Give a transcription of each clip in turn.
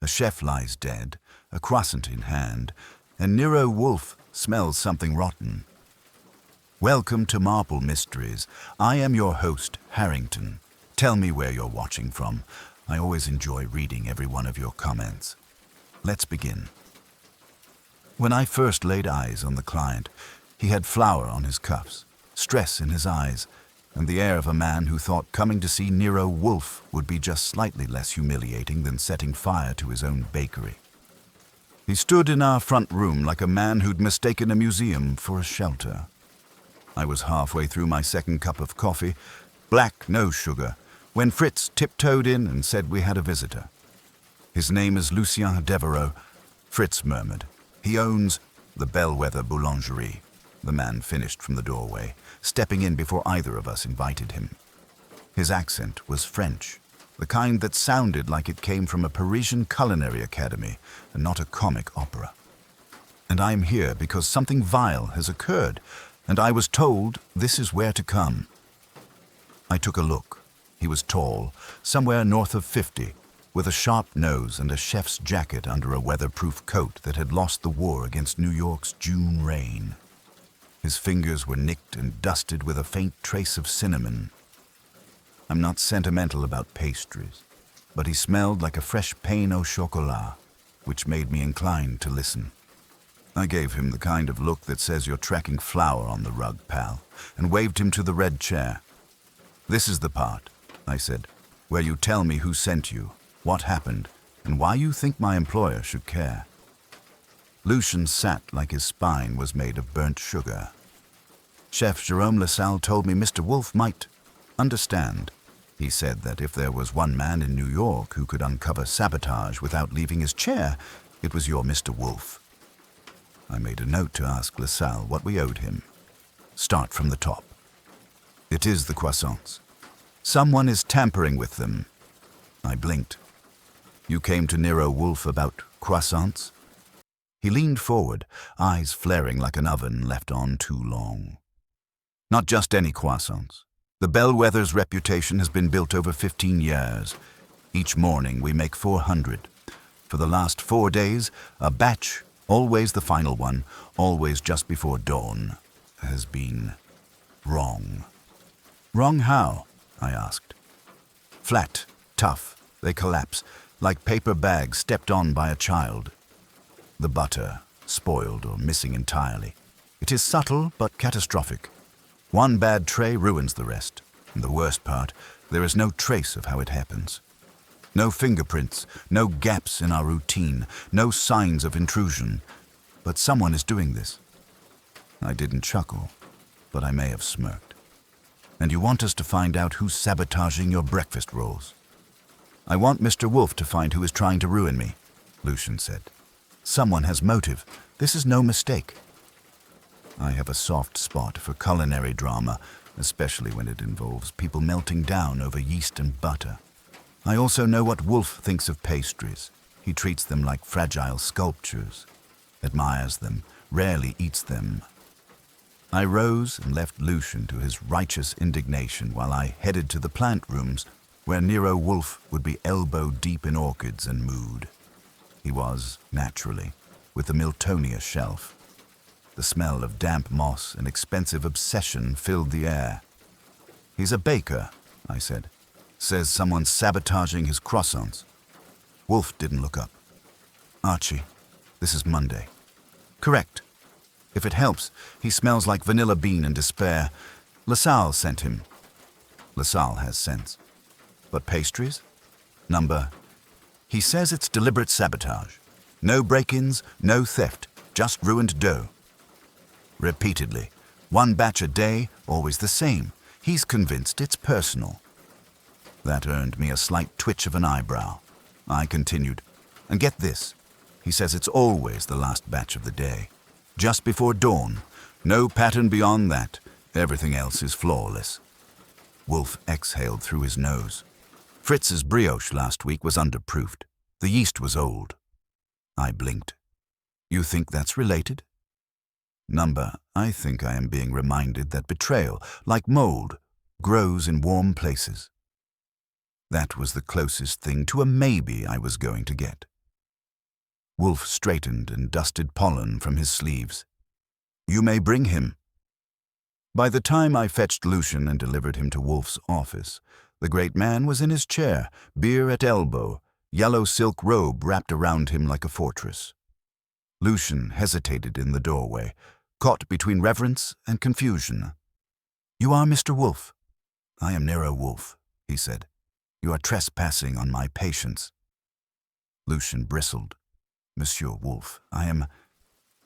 chef lies dead, a croissant in hand, and Nero Wolfe smells something rotten. Welcome to Marple Mysteries. I am your host, Harrington. Tell me where you're watching from. I always enjoy reading every one of your comments. Let's begin. When I first laid eyes on the client, he had flour on his cuffs, stress in his eyes, and the air of a man who thought coming to see Nero Wolfe would be just slightly less humiliating than setting fire to his own bakery. He stood in our front room like a man who'd mistaken a museum for a shelter. I was halfway through my second cup of coffee, black, no sugar, when Fritz tiptoed in and said we had a visitor. His name is Lucien Devereaux, Fritz murmured. He owns the Bellwether Boulangerie. The man finished from the doorway, stepping in before either of us invited him. His accent was French, the kind that sounded like it came from a Parisian culinary academy and not a comic opera. And I'm here because something vile has occurred, and I was told this is where to come. I took a look. He was tall, somewhere north of 50, with a sharp nose and a chef's jacket under a weatherproof coat that had lost the war against New York's June rain. His fingers were nicked and dusted with a faint trace of cinnamon. I'm not sentimental about pastries, but he smelled like a fresh pain au chocolat, which made me inclined to listen. I gave him the kind of look that says you're tracking flour on the rug, pal, and waved him to the red chair. This is the part, I said, where you tell me who sent you, what happened, and why you think my employer should care. Lucien sat like his spine was made of burnt sugar. Chef Jerome LaSalle told me Mr. Wolfe might understand. He said that if there was one man in New York who could uncover sabotage without leaving his chair, it was your Mr. Wolfe. I made a note to ask LaSalle what we owed him. Start from the top. It is the croissants. Someone is tampering with them. I blinked. You came to Nero Wolfe about croissants? He leaned forward, eyes flaring like an oven left on too long. Not just any croissants. The Bellwether's reputation has been built over 15 years. Each morning we make 400. For the last 4 days, a batch, always the final one, always just before dawn, has been wrong. Wrong how? I asked. Flat, tough, they collapse, like paper bags stepped on by a child. The butter, spoiled or missing entirely. It is subtle but catastrophic. One bad tray ruins the rest. And the worst part, there is no trace of how it happens. No fingerprints, no gaps in our routine, no signs of intrusion. But someone is doing this. I didn't chuckle, but I may have smirked. And you want us to find out who's sabotaging your breakfast rolls? I want Mr. Wolfe to find who is trying to ruin me, Lucien said. Someone has motive. This is no mistake. I have a soft spot for culinary drama, especially when it involves people melting down over yeast and butter. I also know what Wolfe thinks of pastries. He treats them like fragile sculptures, admires them, rarely eats them. I rose and left Lucien to his righteous indignation while I headed to the plant rooms where Nero Wolfe would be elbow-deep in orchids and mood. He was, naturally, with the Miltonia shelf. The smell of damp moss and expensive obsession filled the air. He's a baker, I said. Says someone's sabotaging his croissants. Wolfe didn't look up. Archie, this is Monday. Correct. If it helps, he smells like vanilla bean and despair. LaSalle sent him. LaSalle has sense. But pastries? Number. He says it's deliberate sabotage. No break-ins, no theft, just ruined dough. Repeatedly. One batch a day, always the same. He's convinced it's personal. That earned me a slight twitch of an eyebrow. I continued. And get this. He says it's always the last batch of the day. Just before dawn. No pattern beyond that. Everything else is flawless. Wolfe exhaled through his nose. Fritz's brioche last week was underproofed. The yeast was old. I blinked. You think that's related? Number, I think I am being reminded that betrayal, like mold, grows in warm places. That was the closest thing to a maybe I was going to get. Wolfe straightened and dusted pollen from his sleeves. "You may bring him." By the time I fetched Lucien and delivered him to Wolfe's office, the great man was in his chair, beer at elbow, yellow silk robe wrapped around him like a fortress. Lucien hesitated in the doorway, caught between reverence and confusion. "You are Mr. Wolfe?" "I am Nero Wolfe," he said. "You are trespassing on my patience." Lucien bristled. "Monsieur Wolfe, I am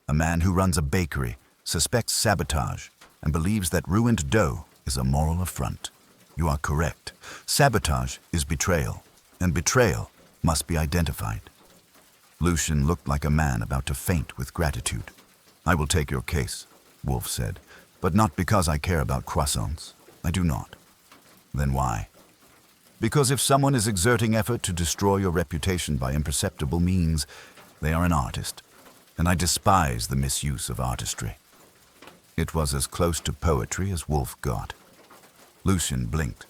a man who runs a bakery, suspects sabotage, and believes that ruined dough is a moral affront. You are correct. Sabotage is betrayal, and betrayal must be identified." Lucien looked like a man about to faint with gratitude. "I will take your case," Wolfe said, "but not because I care about croissants. I do not." "Then why?" "Because if someone is exerting effort to destroy your reputation by imperceptible means, they are an artist, and I despise the misuse of artistry." It was as close to poetry as Wolfe got. Lucien blinked.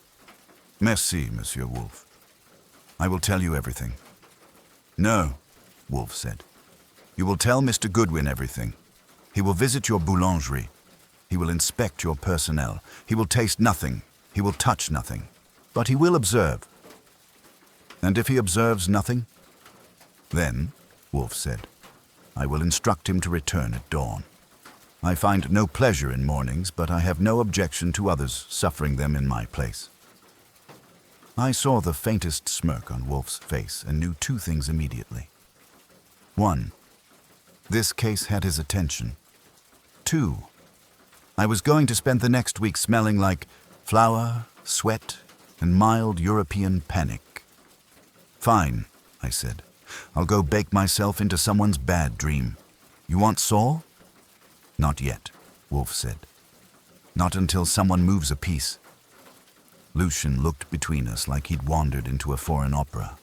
"Merci, Monsieur Wolfe. I will tell you everything." "No," Wolfe said. "You will tell Mr. Goodwin everything. He will visit your boulangerie. He will inspect your personnel. He will taste nothing. He will touch nothing. But he will observe." "And if he observes nothing?" "Then," Wolfe said, "I will instruct him to return at dawn. I find no pleasure in mornings, but I have no objection to others suffering them in my place." I saw the faintest smirk on Wolfe's face and knew two things immediately. 1. This case had his attention. 2. I was going to spend the next week smelling like flour, sweat, and mild European panic. "Fine," I said. "I'll go bake myself into someone's bad dream. You want Saul?" "Not yet," Wolfe said. "Not until someone moves a piece." Lucien looked between us like he'd wandered into a foreign opera.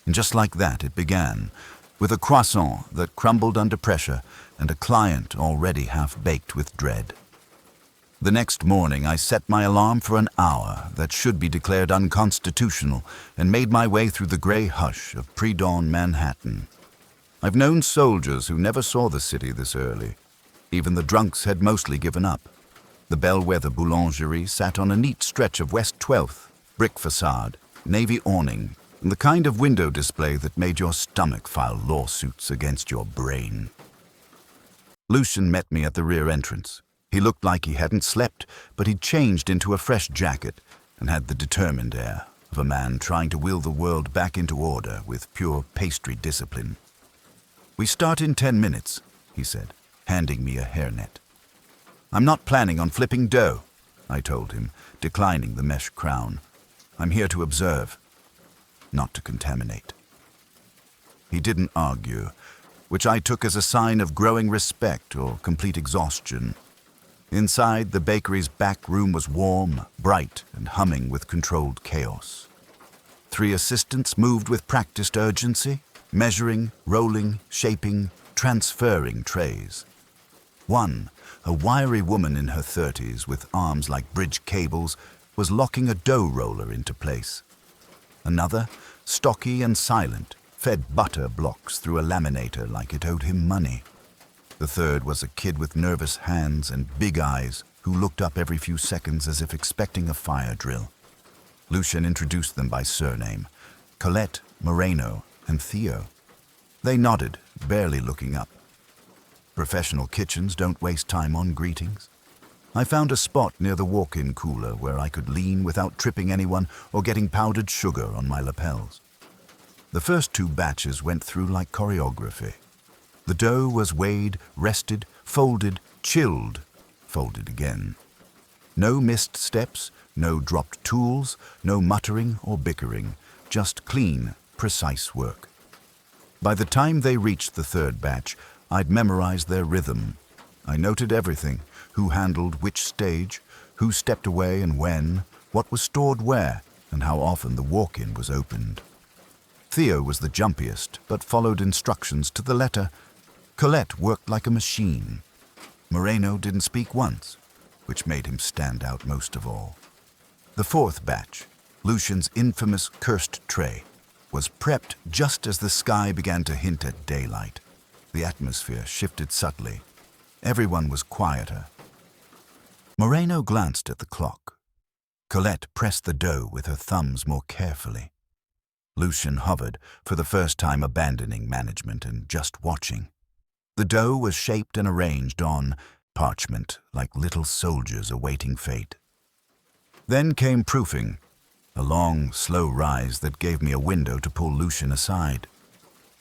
And just like that it began, with a croissant that crumbled under pressure and a client already half-baked with dread. The next morning I set my alarm for an hour that should be declared unconstitutional and made my way through the gray hush of pre-dawn Manhattan. I've known soldiers who never saw the city this early. Even the drunks had mostly given up. The bellwether boulangerie sat on a neat stretch of West 12th, brick facade, navy awning, and the kind of window display that made your stomach file lawsuits against your brain. Lucien met me at the rear entrance. He looked like he hadn't slept, but he'd changed into a fresh jacket and had the determined air of a man trying to will the world back into order with pure pastry discipline. "We start in 10 minutes, he said, handing me a hairnet. "I'm not planning on flipping dough," I told him, declining the mesh crown. "I'm here to observe, not to contaminate." He didn't argue, which I took as a sign of growing respect or complete exhaustion. Inside, the bakery's back room was warm, bright, and humming with controlled chaos. 3 assistants moved with practiced urgency, measuring, rolling, shaping, transferring trays. One, a wiry woman in her 30s with arms like bridge cables, was locking a dough roller into place. Another, stocky and silent, fed butter blocks through a laminator like it owed him money. The third was a kid with nervous hands and big eyes who looked up every few seconds as if expecting a fire drill. Lucien introduced them by surname, Colette, Moreno, and Theo. They nodded, barely looking up. Professional kitchens don't waste time on greetings. I found a spot near the walk-in cooler where I could lean without tripping anyone or getting powdered sugar on my lapels. The first 2 batches went through like choreography. The dough was weighed, rested, folded, chilled, folded again. No missed steps, no dropped tools, no muttering or bickering, just clean, precise work. By the time they reached the 3rd batch, I'd memorized their rhythm. I noted everything, who handled which stage, who stepped away and when, what was stored where, and how often the walk-in was opened. Theo was the jumpiest, but followed instructions to the letter. Colette worked like a machine. Moreno didn't speak once, which made him stand out most of all. The 4th batch, Lucien's infamous cursed tray, was prepped just as the sky began to hint at daylight. The atmosphere shifted subtly. Everyone was quieter. Moreno glanced at the clock. Colette pressed the dough with her thumbs more carefully. Lucien hovered, for the first time abandoning management and just watching. The dough was shaped and arranged on parchment like little soldiers awaiting fate. Then came proofing, a long, slow rise that gave me a window to pull Lucien aside.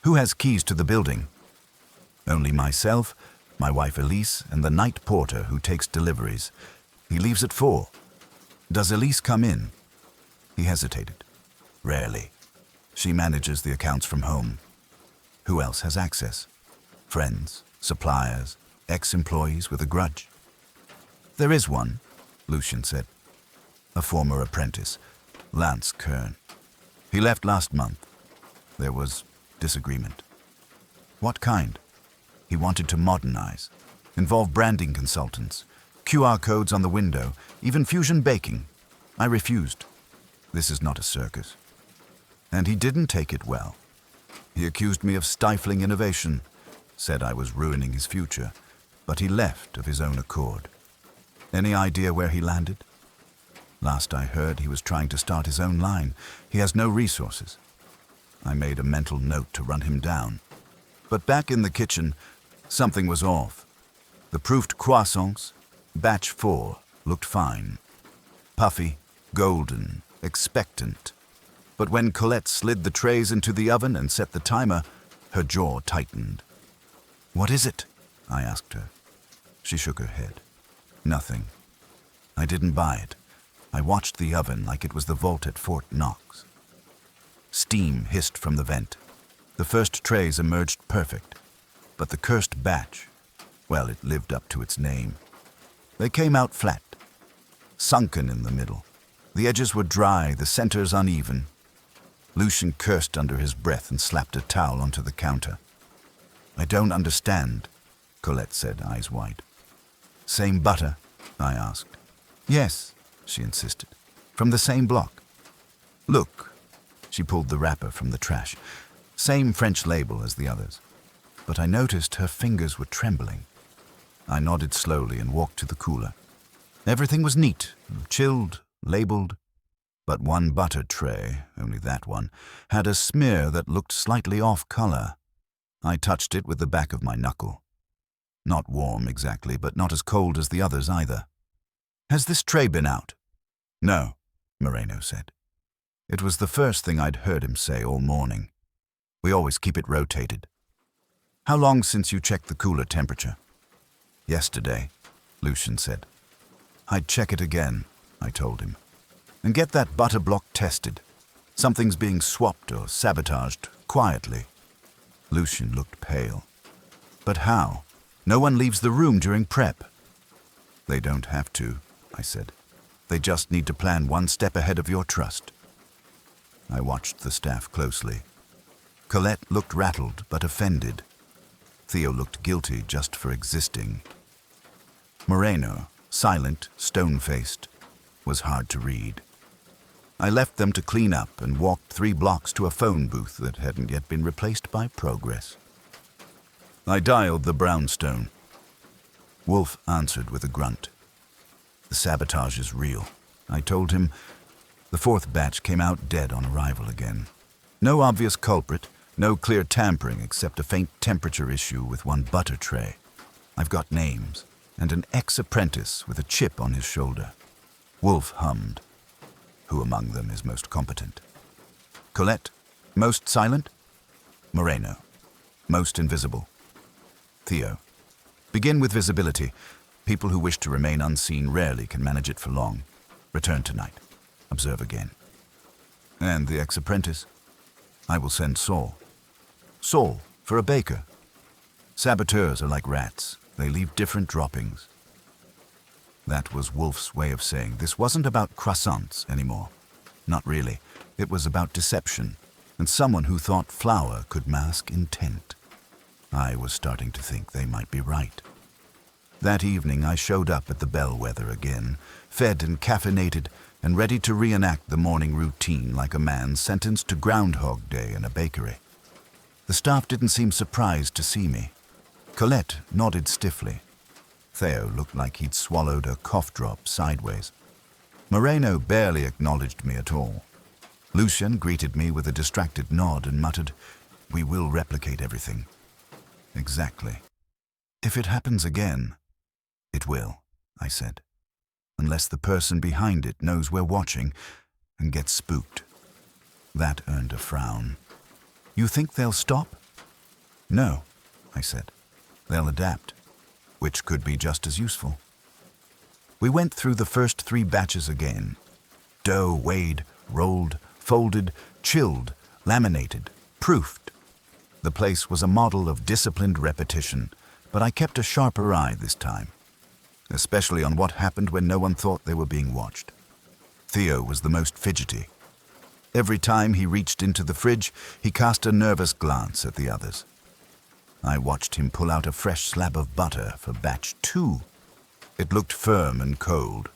"Who has keys to the building?" "Only myself, my wife Elise, and the night porter who takes deliveries. He leaves at 4. "Does Elise come in?" He hesitated. "Rarely. She manages the accounts from home." "Who else has access?" "Friends, suppliers, ex-employees with a grudge." "There is one," Lucien said. "A former apprentice, Lance Kern. He left last month. There was disagreement." "What kind?" "He wanted to modernize, involve branding consultants, QR codes on the window, even fusion baking. I refused. This is not a circus." "And he didn't take it well. He accused me of stifling innovation, said I was ruining his future, but he left of his own accord." "Any idea where he landed?" "Last I heard, he was trying to start his own line. He has no resources." I made a mental note to run him down. But back in the kitchen, something was off. The proofed croissants, batch 4, looked fine. Puffy, golden, expectant. But when Colette slid the trays into the oven and set the timer, her jaw tightened. "What is it?" I asked her. She shook her head. "Nothing. I didn't buy it. I watched the oven like it was the vault at Fort Knox." Steam hissed from the vent. The first trays emerged perfect. But the cursed batch, well, it lived up to its name. They came out flat, sunken in the middle. The edges were dry, the centers uneven. Lucien cursed under his breath and slapped a towel onto the counter. "I don't understand," Colette said, eyes wide. "Same butter?" I asked. "Yes," she insisted. "From the same block." "Look." She pulled the wrapper from the trash. Same French label as the others. But I noticed her fingers were trembling. I nodded slowly and walked to the cooler. Everything was neat, chilled, labeled. But one butter tray, only that one, had a smear that looked slightly off color. I touched it with the back of my knuckle. Not warm exactly, but not as cold as the others either. "Has this tray been out?" "No," Moreno said. It was the first thing I'd heard him say all morning. "We always keep it rotated." "How long since you checked the cooler temperature?" "Yesterday," Lucien said. "I'd check it again," I told him. "And get that butter block tested. Something's being swapped or sabotaged, quietly." Lucien looked pale. "But how? No one leaves the room during prep." "They don't have to," I said. "They just need to plan one step ahead of your trust." I watched the staff closely. Colette looked rattled but offended. Theo looked guilty just for existing. Moreno, silent, stone-faced, was hard to read. I left them to clean up and walked 3 blocks to a phone booth that hadn't yet been replaced by progress. I dialed the brownstone. Wolfe answered with a grunt. "The sabotage is real," I told him. The 4th batch came out dead on arrival again. No obvious culprit, no clear tampering except a faint temperature issue with one butter tray. I've got names, and an ex-apprentice with a chip on his shoulder. Wolfe hummed. "Who among them is most competent?" "Colette, most silent?" "Moreno, most invisible." "Theo, begin with visibility. People who wish to remain unseen rarely can manage it for long. Return tonight. Observe again." "And the ex-apprentice?" "I will send Saul." "Saul, for a baker." "Saboteurs are like rats. They leave different droppings." That was Wolfe's way of saying this wasn't about croissants anymore. Not really. It was about deception, and someone who thought flour could mask intent. I was starting to think they might be right. That evening I showed up at the Bellwether again, fed and caffeinated, and ready to reenact the morning routine like a man sentenced to Groundhog Day in a bakery. The staff didn't seem surprised to see me. Colette nodded stiffly. Theo looked like he'd swallowed a cough drop sideways. Moreno barely acknowledged me at all. Lucien greeted me with a distracted nod and muttered, "We will replicate everything." Exactly. If it happens again, it will, I said. Unless the person behind it knows we're watching and gets spooked. That earned a frown. You think they'll stop? No, I said. They'll adapt, which could be just as useful. We went through the first 3 batches again. Dough weighed, rolled, folded, chilled, laminated, proofed. The place was a model of disciplined repetition, but I kept a sharper eye this time, especially on what happened when no one thought they were being watched. Theo was the most fidgety. Every time he reached into the fridge, he cast a nervous glance at the others. I watched him pull out a fresh slab of butter for batch 2. It looked firm and cold.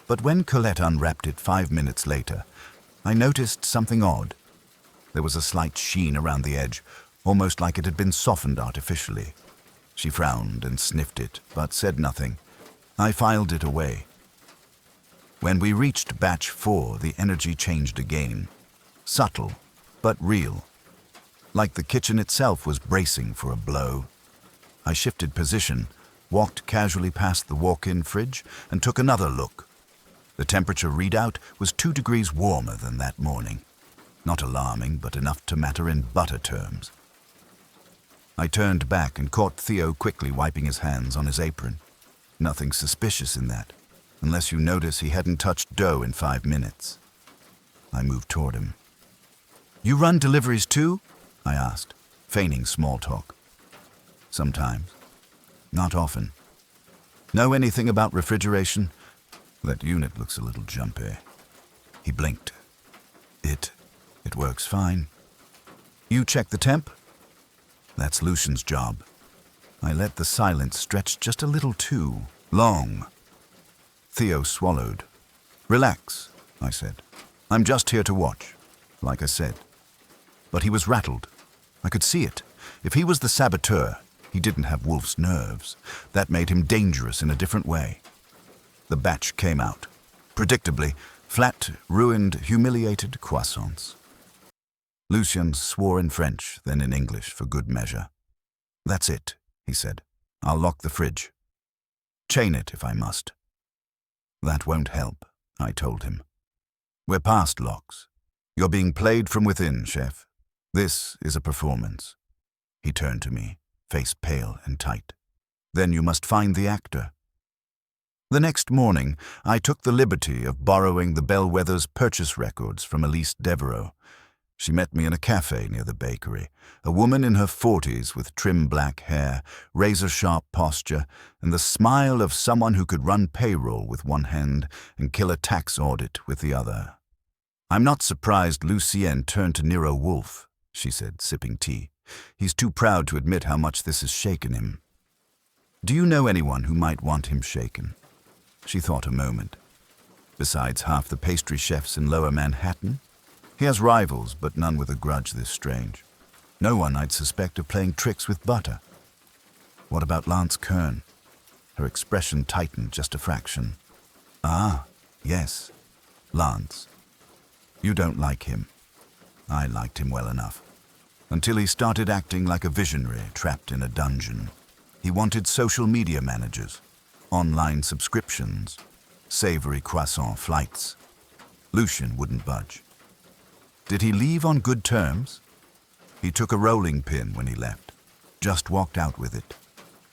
But when Colette unwrapped it 5 minutes later, I noticed something odd. There was a slight sheen around the edge, almost like it had been softened artificially. She frowned and sniffed it, but said nothing. I filed it away. When we reached batch 4, the energy changed again. Subtle, but real. Like the kitchen itself was bracing for a blow. I shifted position, walked casually past the walk-in fridge, and took another look. The temperature readout was 2 degrees warmer than that morning. Not alarming, but enough to matter in butter terms. I turned back and caught Theo quickly wiping his hands on his apron. Nothing suspicious in that, unless you notice he hadn't touched dough in 5 minutes. I moved toward him. You run deliveries too? I asked, feigning small talk. Sometimes. Not often. Know anything about refrigeration? That unit looks a little jumpy. He blinked. It works fine. You check the temp? That's Lucien's job. I let the silence stretch just a little too long. Theo swallowed. Relax, I said. I'm just here to watch, like I said. But he was rattled. I could see it. If he was the saboteur, he didn't have Wolfe's nerves. That made him dangerous in a different way. The batch came out. Predictably, flat, ruined, humiliated croissants. Lucien swore in French, then in English for good measure. That's it, he said. I'll lock the fridge. Chain it if I must. That won't help, I told him. We're past locks. You're being played from within, chef. This is a performance. He turned to me, face pale and tight. Then you must find the actor. The next morning, I took the liberty of borrowing the Bellwether's purchase records from Elise Devereaux. She met me in a cafe near the bakery, a woman in her 40s with trim black hair, razor-sharp posture, and the smile of someone who could run payroll with one hand and kill a tax audit with the other. I'm not surprised Lucienne turned to Nero Wolfe, she said, sipping tea. He's too proud to admit how much this has shaken him. Do you know anyone who might want him shaken? She thought a moment. Besides half the pastry chefs in Lower Manhattan? He has rivals, but none with a grudge this strange. No one I'd suspect of playing tricks with butter. What about Lance Kern? Her expression tightened just a fraction. Ah, yes, Lance. You don't like him. I liked him well enough. Until he started acting like a visionary trapped in a dungeon. He wanted social media managers, online subscriptions, savory croissant flights. Lucien wouldn't budge. Did he leave on good terms? He took a rolling pin when he left, just walked out with it.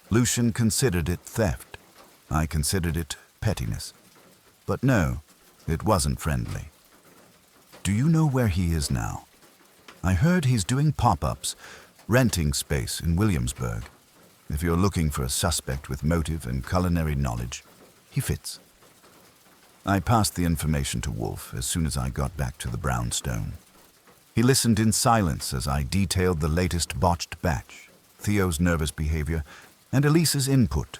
Lucien considered it theft. I considered it pettiness. But no, it wasn't friendly. Do you know where he is now? I heard he's doing pop-ups, renting space in Williamsburg. If you're looking for a suspect with motive and culinary knowledge, he fits. I passed the information to Wolfe as soon as I got back to the brownstone. He listened in silence as I detailed the latest botched batch, Theo's nervous behavior, and Elise's input.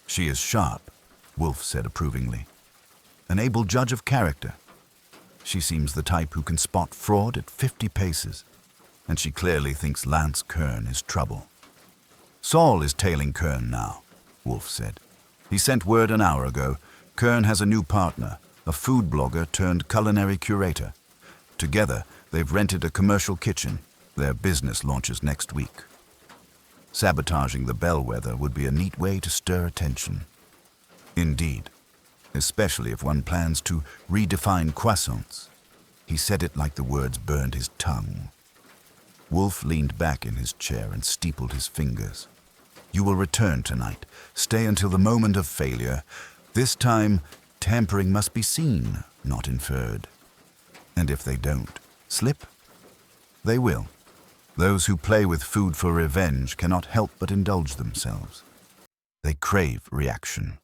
She is sharp, Wolfe said approvingly. an able judge of character. She seems the type who can spot fraud at 50 paces, and she clearly thinks Lance Kern is trouble. Saul is tailing Kern now, Wolfe said. He sent word an hour ago. Kern has a new partner, a food blogger turned culinary curator. Together, they've rented a commercial kitchen. Their business launches next week. Sabotaging the bellwether would be a neat way to stir attention. Indeed, especially if one plans to redefine croissants. He said it like the words burned his tongue. Wolfe leaned back in his chair and steepled his fingers. You will return tonight. Stay until the moment of failure. This time, tampering must be seen, not inferred. And if they don't slip, they will. Those who play with food for revenge cannot help but indulge themselves. They crave reaction.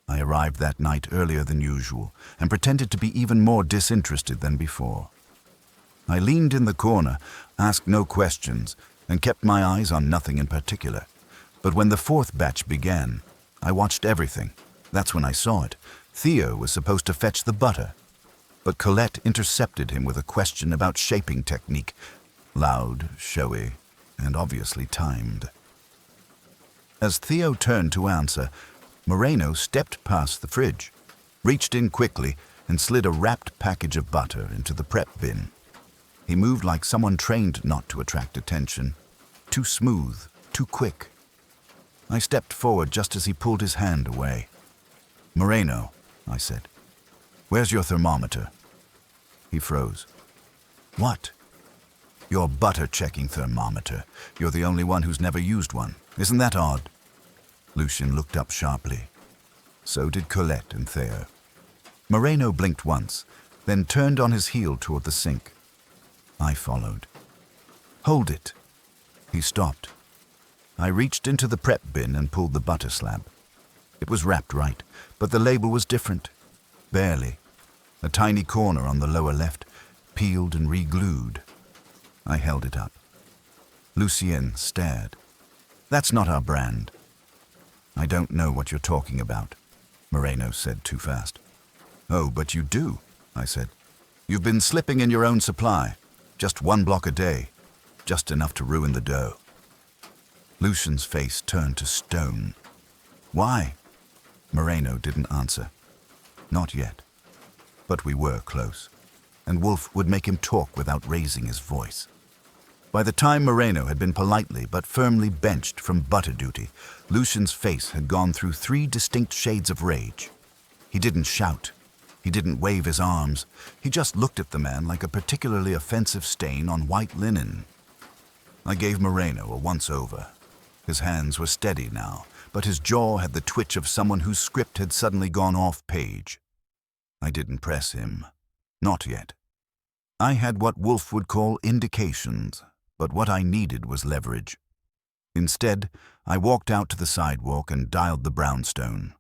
I arrived that night earlier than usual and pretended to be even more disinterested than before. I leaned in the corner, asked no questions, and kept my eyes on nothing in particular. But when the fourth batch began, I watched everything. That's when I saw it. Theo was supposed to fetch the butter, but Colette intercepted him with a question about shaping technique, loud, showy, and obviously timed. As Theo turned to answer, Moreno stepped past the fridge, reached in quickly, and slid a wrapped package of butter into the prep bin. He moved like someone trained not to attract attention. Too smooth, too quick. I stepped forward just as he pulled his hand away. Moreno, I said, where's your thermometer? He froze. What? Your butter-checking thermometer. You're the only one who's never used one. Isn't that odd? Lucien looked up sharply. So did Colette and Theo. Moreno blinked once, then turned on his heel toward the sink. I followed. Hold it. He stopped. I reached into the prep bin and pulled the butter slab. It was wrapped right, but the label was different. Barely. A tiny corner on the lower left, peeled and re-glued. I held it up. Lucien stared. That's not our brand. I don't know what you're talking about, Moreno said too fast. Oh, but you do, I said. You've been slipping in your own supply. Just 1 block a day. Just enough to ruin the dough. Lucien's face turned to stone. Why? Moreno didn't answer. Not yet. But we were close, and Wolfe would make him talk without raising his voice. By the time Moreno had been politely but firmly benched from butter duty, Lucien's face had gone through 3 distinct shades of rage. He didn't shout. He didn't wave his arms. He just looked at the man like a particularly offensive stain on white linen. I gave Moreno a once-over. His hands were steady now, but his jaw had the twitch of someone whose script had suddenly gone off-page. I didn't press him. Not yet. I had what Wolfe would call indications, but what I needed was leverage. Instead, I walked out to the sidewalk and dialed the brownstone.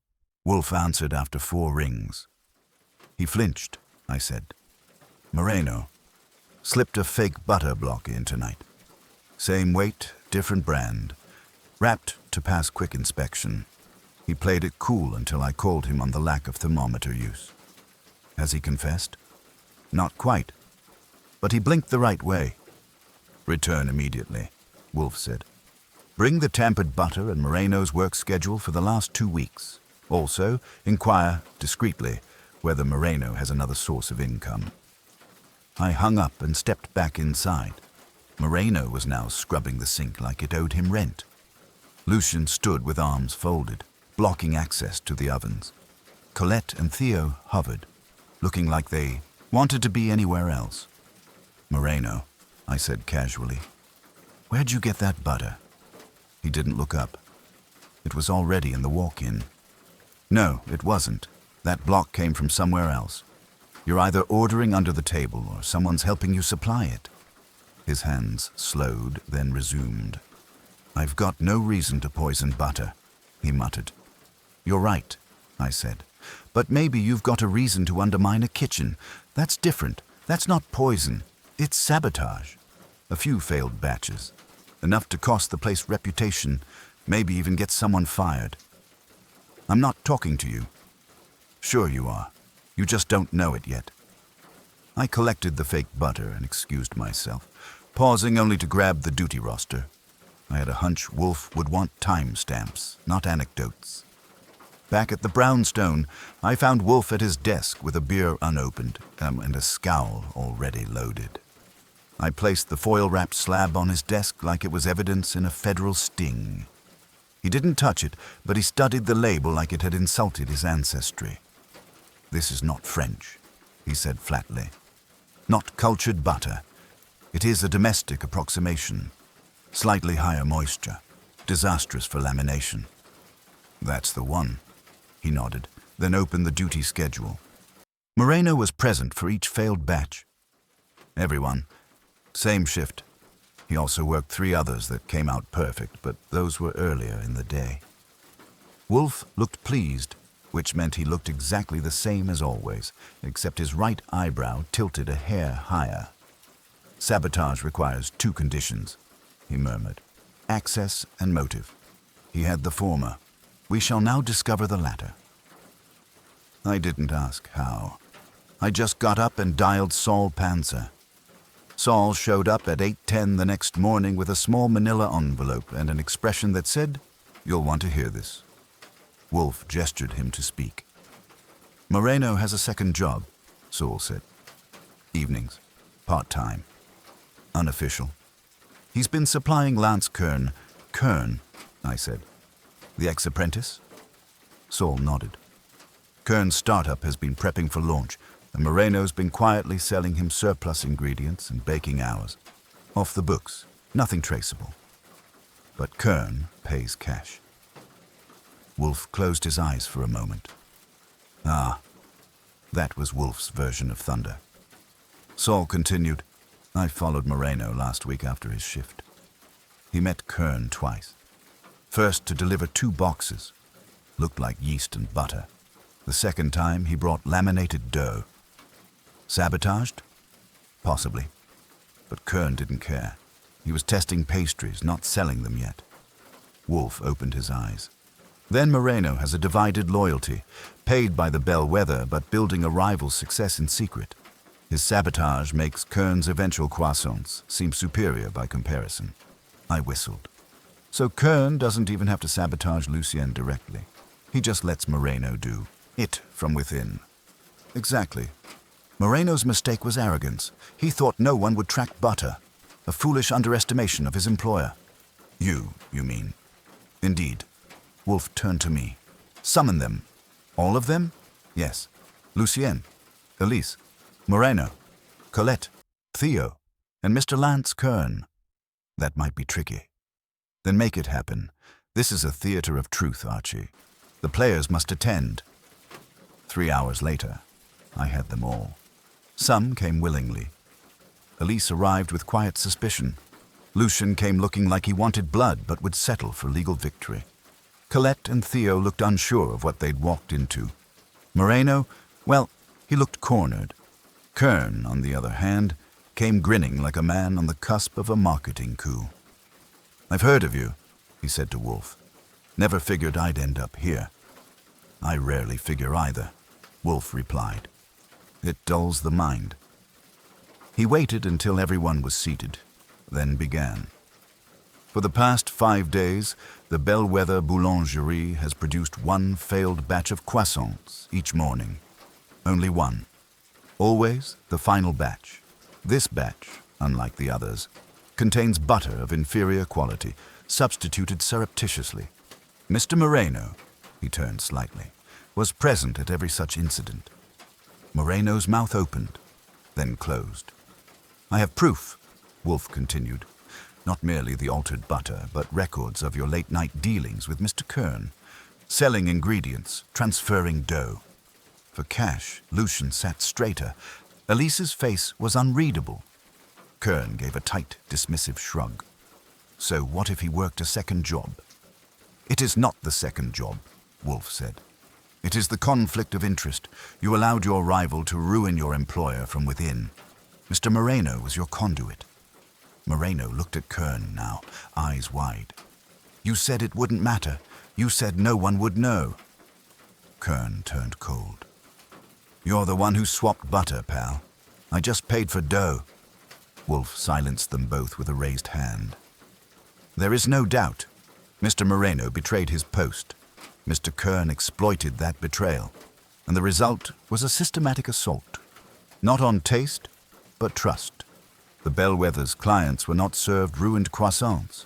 Wolfe answered after 4 rings. He flinched, I said. Moreno. Slipped a fake butter block in tonight. Same weight, different brand. Wrapped to pass quick inspection. He played it cool until I called him on the lack of thermometer use. Has he confessed? Not quite. But he blinked the right way. Return immediately, Wolfe said. Bring the tampered butter and Moreno's work schedule for the last 2 weeks. Also, inquire, discreetly, whether Moreno has another source of income. I hung up and stepped back inside. Moreno was now scrubbing the sink like it owed him rent. Lucien stood with arms folded, blocking access to the ovens. Colette and Theo hovered, looking like they wanted to be anywhere else. Moreno, I said casually, where'd you get that butter? He didn't look up. It was already in the walk-in. No, it wasn't. That block came from somewhere else. You're either ordering under the table or someone's helping you supply it. His hands slowed, then resumed. I've got no reason to poison butter, he muttered. You're right, I said. But maybe you've got a reason to undermine a kitchen. That's different. That's not poison. It's sabotage. A few failed batches. Enough to cost the place reputation, maybe even get someone fired. I'm not talking to you. Sure you are. You just don't know it yet. I collected the fake butter and excused myself, pausing only to grab the duty roster. I had a hunch Wolfe would want timestamps, not anecdotes. Back at the brownstone, I found Wolfe at his desk with a beer unopened and a scowl already loaded. I placed the foil-wrapped slab on his desk like it was evidence in a federal sting. He didn't touch it, but he studied the label like it had insulted his ancestry. "This is not French," he said flatly. "Not cultured butter. It is a domestic approximation. Slightly higher moisture. Disastrous for lamination." "That's the one," he nodded, then opened the duty schedule. Moreno was present for each failed batch. Everyone. Same shift. He also worked 3 others that came out perfect, but those were earlier in the day. Wolfe looked pleased, which meant he looked exactly the same as always, except his right eyebrow tilted a hair higher. "Sabotage requires 2 conditions," he murmured. "Access and motive." He had the former. We shall now discover the latter. I didn't ask how. I just got up and dialed Saul Panzer. Saul showed up at 8:10 the next morning with a small manila envelope and an expression that said, "You'll want to hear this." Wolfe gestured him to speak. "Moreno has a second job," Saul said. "Evenings. Part-time. Unofficial. He's been supplying Lance Kern." "Kern," I said. "The ex-apprentice?" Saul nodded. "Kern's startup has been prepping for launch, and Moreno's been quietly selling him surplus ingredients and baking hours. Off the books, nothing traceable. But Kern pays cash." Wolfe closed his eyes for a moment. Ah, that was Wolfe's version of thunder. Saul continued, "I followed Moreno last week after his shift. He met Kern twice. First to deliver 2 boxes. Looked like yeast and butter. The second time he brought laminated dough. Sabotaged? Possibly. But Kern didn't care. He was testing pastries, not selling them yet." Wolfe opened his eyes. "Then Moreno has a divided loyalty, paid by the bellwether but building a rival success in secret. His sabotage makes Kern's eventual croissants seem superior by comparison." I whistled. "So Kern doesn't even have to sabotage Lucien directly. He just lets Moreno do it from within." "Exactly. Moreno's mistake was arrogance. He thought no one would track butter. A foolish underestimation of his employer." You mean?" "Indeed." Wolfe turned to me. "Summon them." "All of them?" "Yes. Lucien, Elise, Moreno, Colette, Theo, and Mr. Lance Kern." "That might be tricky." "Then make it happen. This is a theater of truth, Archie. The players must attend." 3 hours later, I had them all. Some came willingly. Elise arrived with quiet suspicion. Lucien came looking like he wanted blood but would settle for legal victory. Colette and Theo looked unsure of what they'd walked into. Moreno, well, he looked cornered. Kern, on the other hand, came grinning like a man on the cusp of a marketing coup. "I've heard of you," he said to Wolfe. "Never figured I'd end up here." "I rarely figure either," Wolfe replied. "It dulls the mind." He waited until everyone was seated, then began. "For the past 5 days, the Bellwether Boulangerie has produced 1 failed batch of croissants each morning. Only 1. Always the final batch. This batch, unlike the others, contains butter of inferior quality, substituted surreptitiously. Mr. Moreno," he turned slightly, "was present at every such incident." Moreno's mouth opened, then closed. "I have proof," Wolfe continued. "Not merely the altered butter, but records of your late-night dealings with Mr. Kern. Selling ingredients, transferring dough. For cash, Lucien sat straighter. Elise's face was unreadable. Kern gave a tight, dismissive shrug. So what if he worked a second job? "It is not the second job," Wolfe said. "It is the conflict of interest. You allowed your rival to ruin your employer from within. Mr. Moreno was your conduit." Moreno looked at Kern now, eyes wide. "You said it wouldn't matter. You said no one would know." Kern turned cold. You're the one who swapped butter, pal. I just paid for dough. Wolfe silenced them both with a raised hand. There is no doubt. Mr. Moreno betrayed his post. Mr. Kern exploited that betrayal, and the result was a systematic assault. Not on taste, but trust. The Bellwether's clients were not served ruined croissants.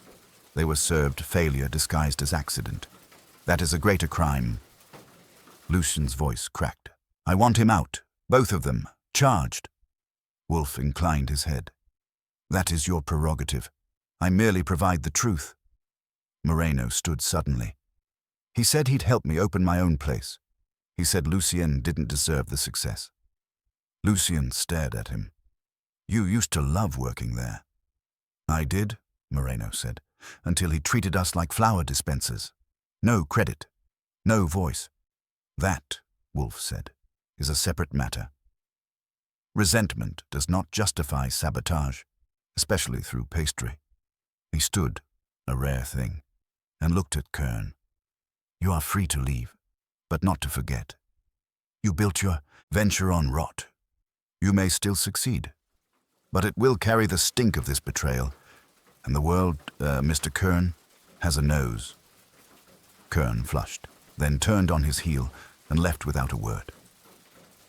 They were served failure disguised as accident. That is a greater crime. Lucien's voice cracked. I want him out. Both of them. Charged. Wolfe inclined his head. That is your prerogative. I merely provide the truth. Moreno stood suddenly. He said he'd help me open my own place. He said Lucien didn't deserve the success. Lucien stared at him. You used to love working there. I did, Moreno said, until he treated us like flower dispensers. No credit. No voice. That, Wolfe said, is a separate matter. Resentment does not justify sabotage, especially through pastry. He stood, a rare thing, and looked at Kern. You are free to leave, but not to forget. You built your venture on rot. You may still succeed, but it will carry the stink of this betrayal, and the world, Mr. Kern, has a nose. Kern flushed, then turned on his heel and left without a word.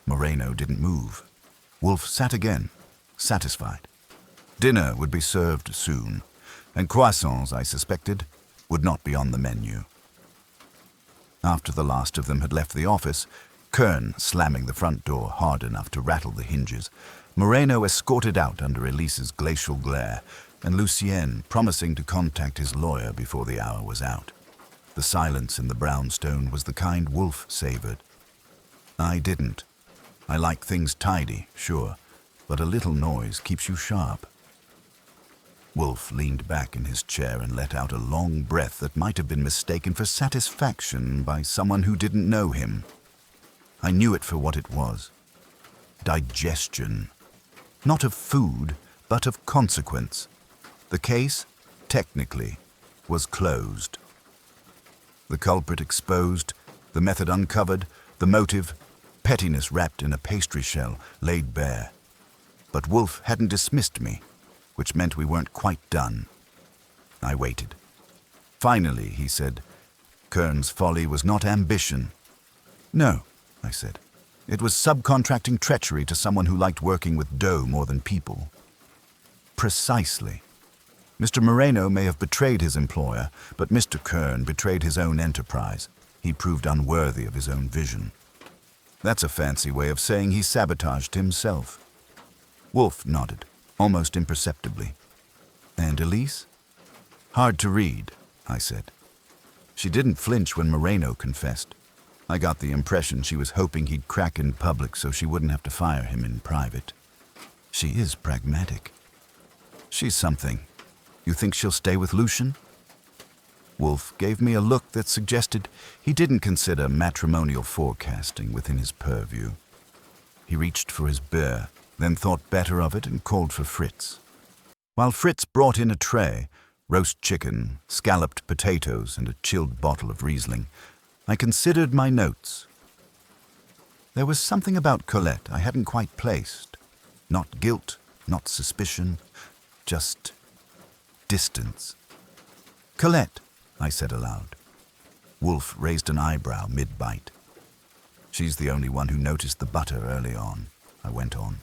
Moreno didn't move. Wolfe sat again, satisfied. Dinner would be served soon, and croissants, I suspected, would not be on the menu. After the last of them had left the office, Kern slamming the front door hard enough to rattle the hinges, Moreno escorted out under Elise's glacial glare, and Lucien promising to contact his lawyer before the hour was out. The silence in the brownstone was the kind Wolfe savored. I didn't. I like things tidy, sure, but a little noise keeps you sharp. Wolfe leaned back in his chair and let out a long breath that might have been mistaken for satisfaction by someone who didn't know him. I knew it for what it was. Digestion. Not of food, but of consequence. The case, technically, was closed. The culprit exposed, the method uncovered, the motive, pettiness wrapped in a pastry shell, laid bare. But Wolfe hadn't dismissed me, which meant we weren't quite done. I waited. Finally, he said, Kern's folly was not ambition. No, I said. It was subcontracting treachery to someone who liked working with dough more than people. Precisely. Mr. Moreno may have betrayed his employer, but Mr. Kern betrayed his own enterprise. He proved unworthy of his own vision. That's a fancy way of saying he sabotaged himself. Wolfe nodded, almost imperceptibly. And Elise? Hard to read, I said. She didn't flinch when Moreno confessed. I got the impression she was hoping he'd crack in public so she wouldn't have to fire him in private. She is pragmatic. She's something. You think she'll stay with Lucien? Wolfe gave me a look that suggested he didn't consider matrimonial forecasting within his purview. He reached for his beer, then thought better of it and called for Fritz. While Fritz brought in a tray, roast chicken, scalloped potatoes, and a chilled bottle of Riesling, I considered my notes. There was something about Colette I hadn't quite placed. Not guilt, not suspicion, just distance. Colette, I said aloud. Wolfe raised an eyebrow mid-bite. She's the only one who noticed the butter early on, I went on.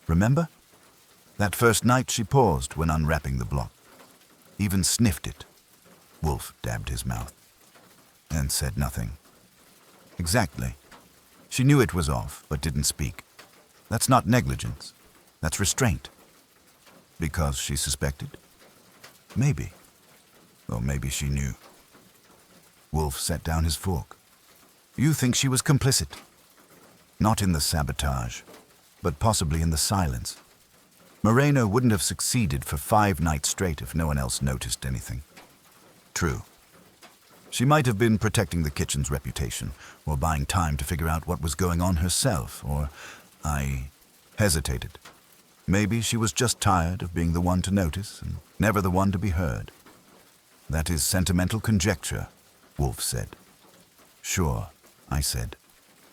Remember? That first night she paused when unwrapping the block. Even sniffed it. Wolfe dabbed his mouth. And said nothing. Exactly. She knew it was off, but didn't speak. That's not negligence. That's restraint. Because she suspected? Maybe. Or maybe she knew. Wolfe set down his fork. You think she was complicit? Not in the sabotage, but possibly in the silence. Moreno wouldn't have succeeded for 5 nights straight if no one else noticed anything. True. She might have been protecting the kitchen's reputation, or buying time to figure out what was going on herself, or I hesitated. Maybe she was just tired of being the one to notice and never the one to be heard. That is sentimental conjecture, Wolfe said. Sure, I said,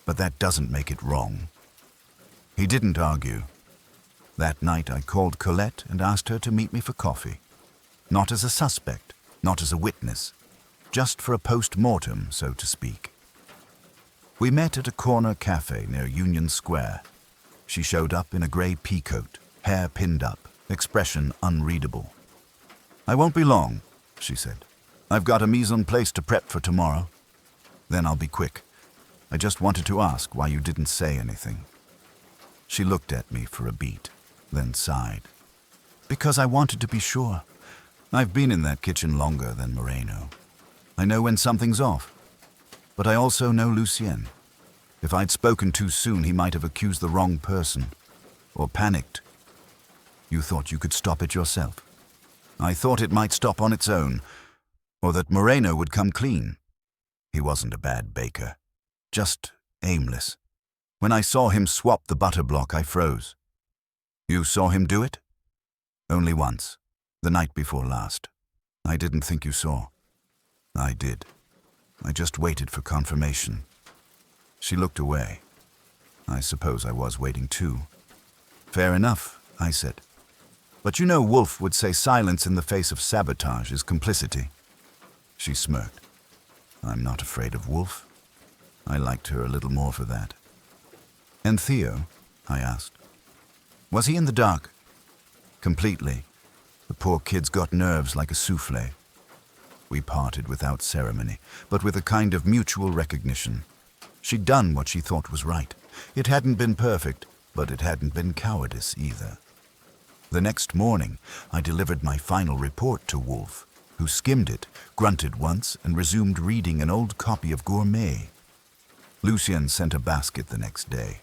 but that doesn't make it wrong. He didn't argue. That night I called Colette and asked her to meet me for coffee. Not as a suspect, not as a witness, just for a post-mortem, so to speak. We met at a corner cafe near Union Square. She showed up in a grey peacoat, hair pinned up, expression unreadable. "I won't be long," she said. "I've got a mise en place to prep for tomorrow. Then I'll be quick. I just wanted to ask why you didn't say anything." She looked at me for a beat, then sighed. "Because I wanted to be sure. I've been in that kitchen longer than Moreno. I know when something's off. But I also know Lucien. If I'd spoken too soon, he might have accused the wrong person, or panicked. You thought you could stop it yourself. I thought it might stop on its own, or that Moreno would come clean. He wasn't a bad baker, just aimless. When I saw him swap the butter block, I froze. You saw him do it? Only once, the night before last. I didn't think you saw. I did. I just waited for confirmation." She looked away. I suppose I was waiting too. "Fair enough," I said. "But you know Wolfe would say silence in the face of sabotage is complicity." She smirked. "I'm not afraid of Wolfe. I liked her a little more for that." "And Theo?" I asked. "Was he in the dark?" "Completely. The poor kid's got nerves like a souffle." We parted without ceremony, but with a kind of mutual recognition. She'd done what she thought was right. It hadn't been perfect, but it hadn't been cowardice either. The next morning, I delivered my final report to Wolfe, who skimmed it, grunted once, and resumed reading an old copy of Gourmet. Lucien sent a basket the next day.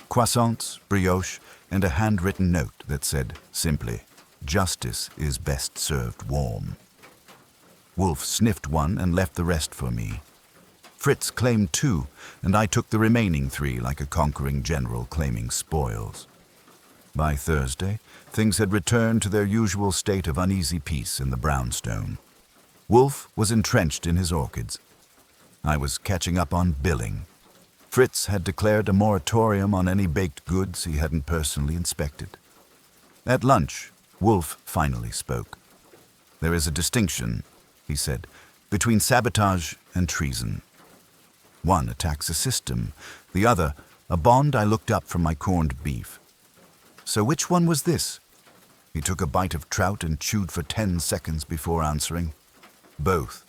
Croissants, brioche, and a handwritten note that said, simply, "Justice is best served warm." Wolfe sniffed one and left the rest for me. Fritz claimed 2, and I took the remaining 3 like a conquering general claiming spoils. By Thursday, things had returned to their usual state of uneasy peace in the brownstone. Wolfe was entrenched in his orchids. I was catching up on billing. Fritz had declared a moratorium on any baked goods he hadn't personally inspected. At lunch, Wolfe finally spoke. "There is a distinction," he said, "between sabotage and treason. One attacks a system, the other a bond I looked up from my corned beef. So which one was this?" He took a bite of trout and chewed for 10 seconds before answering. "Both.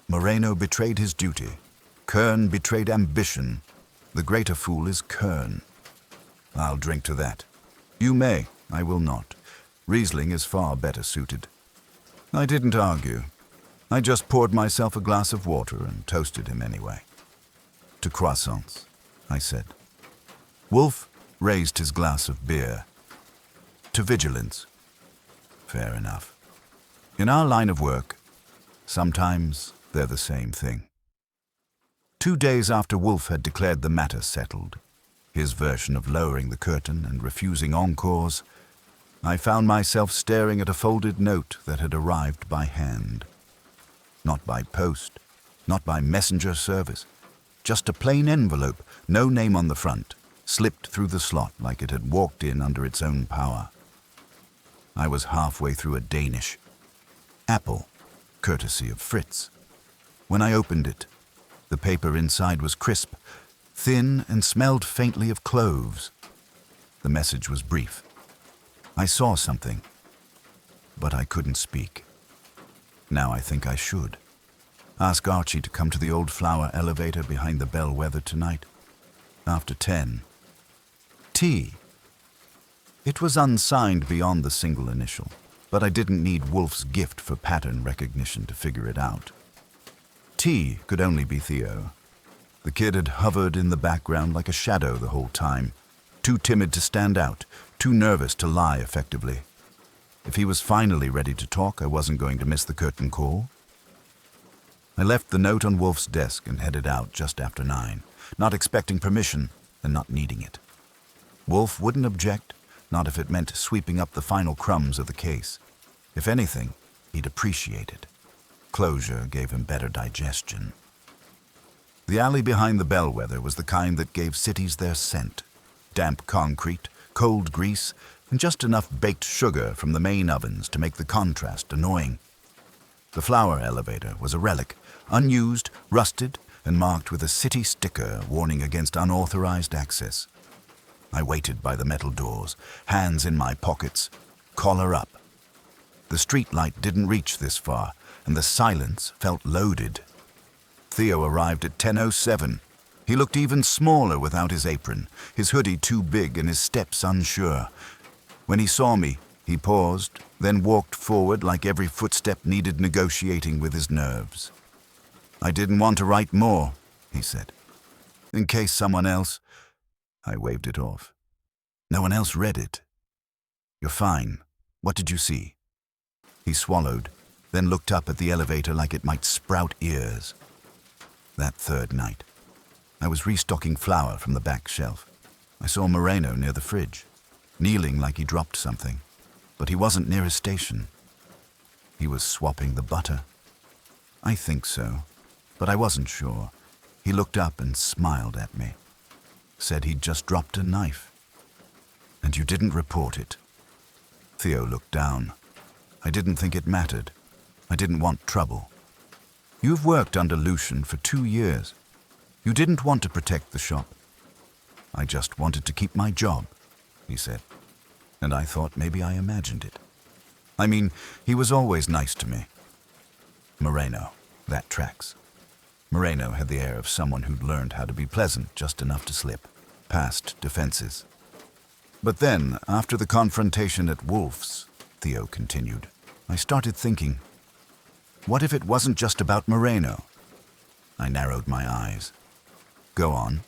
Moreno betrayed his duty. Kern betrayed ambition. The greater fool is Kern." "I'll drink to that." "You may. I will not. Riesling is far better suited." I didn't argue. I just poured myself a glass of water and toasted him anyway. "To croissants," I said. Wolfe raised his glass of beer. "To vigilance." Fair enough. In our line of work, sometimes they're the same thing. 2 days after Wolfe had declared the matter settled, his version of lowering the curtain and refusing encores, I found myself staring at a folded note that had arrived by hand. Not by post, not by messenger service, just a plain envelope, no name on the front, slipped through the slot like it had walked in under its own power. I was halfway through a Danish. Apple, courtesy of Fritz. When I opened it, the paper inside was crisp, thin, and smelled faintly of cloves. The message was brief. I saw something, but I couldn't speak. Now I think I should. Ask Archie to come to the old flower elevator behind the bellwether tonight, after 10. T. It was unsigned beyond the single initial, but I didn't need Wolfe's gift for pattern recognition to figure it out. T could only be Theo. The kid had hovered in the background like a shadow the whole time, too timid to stand out, too nervous to lie effectively. If he was finally ready to talk, I wasn't going to miss the curtain call. I left the note on Wolfe's desk and headed out just after 9, not expecting permission and not needing it. Wolfe wouldn't object, not if it meant sweeping up the final crumbs of the case. If anything, he'd appreciate it. Closure gave him better digestion. The alley behind the bellwether was the kind that gave cities their scent. damp concrete, cold grease, and just enough baked sugar from the main ovens to make the contrast annoying. The flour elevator was a relic, unused, rusted, and marked with a city sticker warning against unauthorized access. I waited by the metal doors, hands in my pockets, collar up. The street light didn't reach this far, and the silence felt loaded. Theo arrived at 10:07. He looked even smaller without his apron, his hoodie too big and his steps unsure. When he saw me, he paused, then walked forward like every footstep needed negotiating with his nerves. "I didn't want to write more," he said. "In case someone else—" I waved it off. "No one else read it." "You're fine. What did you see?" He swallowed, then looked up at the elevator like it might sprout ears. That third night, I was restocking flour from the back shelf. I saw Moreno near the fridge, kneeling like he dropped something, but he wasn't near his station. He was swapping the butter. I think so, but I wasn't sure. He looked up and smiled at me. Said he'd just dropped a knife. "And you didn't report it?" Theo looked down. "I didn't think it mattered. I didn't want trouble. You've worked under Lucian for 2 years. You didn't want to protect the shop." "I just wanted to keep my job," he said. And I thought maybe I imagined it. I mean, he was always nice to me. Moreno, that tracks. Moreno had the air of someone who'd learned how to be pleasant just enough to slip past defenses. "But then, after the confrontation at Wolfe's," Theo continued, "I started thinking, what if it wasn't just about Moreno?" I narrowed my eyes. "Go on."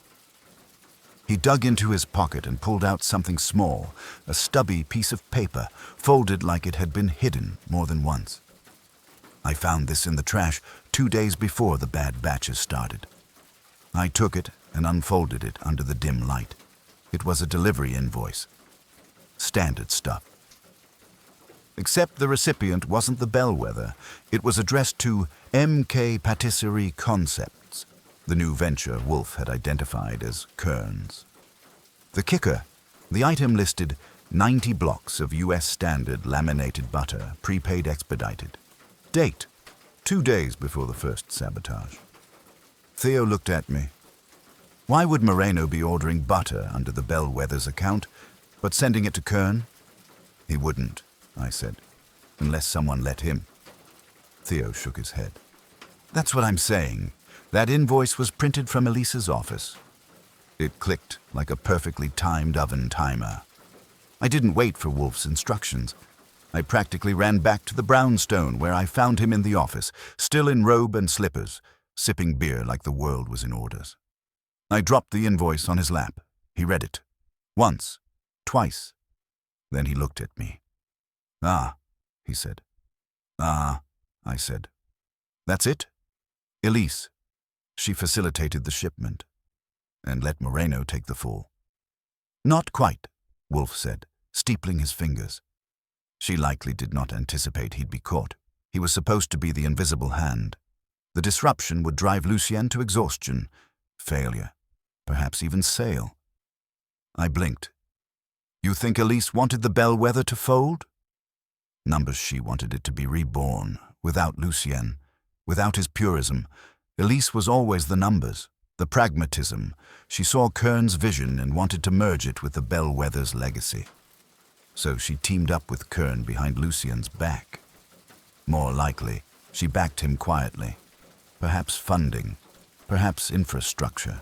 He dug into his pocket and pulled out something small, a stubby piece of paper, folded like it had been hidden more than once. "I found this in the trash 2 days before the bad batches started." I took it and unfolded it under the dim light. It was a delivery invoice. Standard stuff. Except the recipient wasn't the bellwether. It was addressed to MK Patisserie Concepts, the new venture Wolfe had identified as Kern's. The kicker, the item listed 90 blocks of U.S. standard laminated butter, prepaid expedited. Date, 2 days before the first sabotage. Theo looked at me. Why would Moreno be ordering butter under the bellwether's account, but sending it to Kern? He wouldn't, I said, unless someone let him. Theo shook his head. "That's what I'm saying. That invoice was printed from Elise's office." It clicked like a perfectly timed oven timer. I didn't wait for Wolfe's instructions. I practically ran back to the brownstone where I found him in the office, still in robe and slippers, sipping beer like the world was in orders. I dropped the invoice on his lap. He read it. Once. Twice. Then he looked at me. "Ah," he said. "Ah," I said. "That's it?" "Elise. She facilitated the shipment and let Moreno take the fall." "Not quite," Wolfe said, steepling his fingers. She likely did not anticipate he'd be caught. He was supposed to be the invisible hand. The disruption would drive Lucien to exhaustion, failure, perhaps even sale. I blinked. "You think Elise wanted the bellwether to fold?" Numbers, she wanted it to be reborn, without Lucien, without his purism. Elise was always the numbers, the pragmatism. She saw Kern's vision and wanted to merge it with the bellwether's legacy. So she teamed up with Kern behind Lucien's back. More likely, she backed him quietly. Perhaps funding, perhaps infrastructure,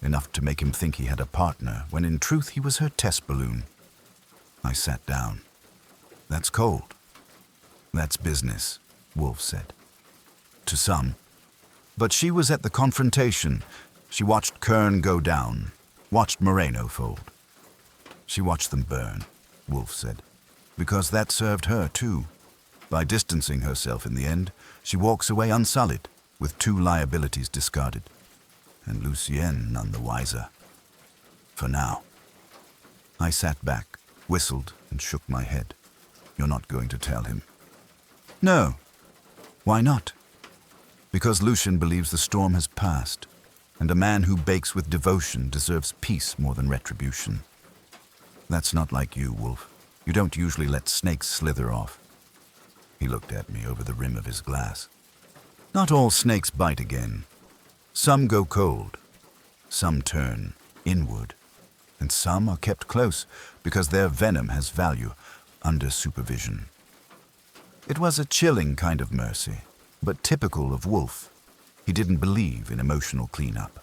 enough to make him think he had a partner, when in truth he was her test balloon. I sat down. "That's cold." "That's business," Wolfe said. "To some. But she was at the confrontation. She watched Kern go down, watched Moreno fold. She watched them burn," Wolfe said, "because that served her too. By distancing herself in the end, she walks away unsullied, with 2 liabilities discarded. And Lucien none the wiser. For now." I sat back, whistled, and shook my head. "You're not going to tell him?" "No." "Why not?" "Because Lucien believes the storm has passed, and a man who bakes with devotion deserves peace more than retribution. That's not like you, Wolfe. You don't usually let snakes slither off. He looked at me over the rim of his glass. Not all snakes bite again. Some go cold. Some turn inward. And some are kept close because their venom has value under supervision. It was a chilling kind of mercy, but typical of Wolfe. He didn't believe in emotional cleanup.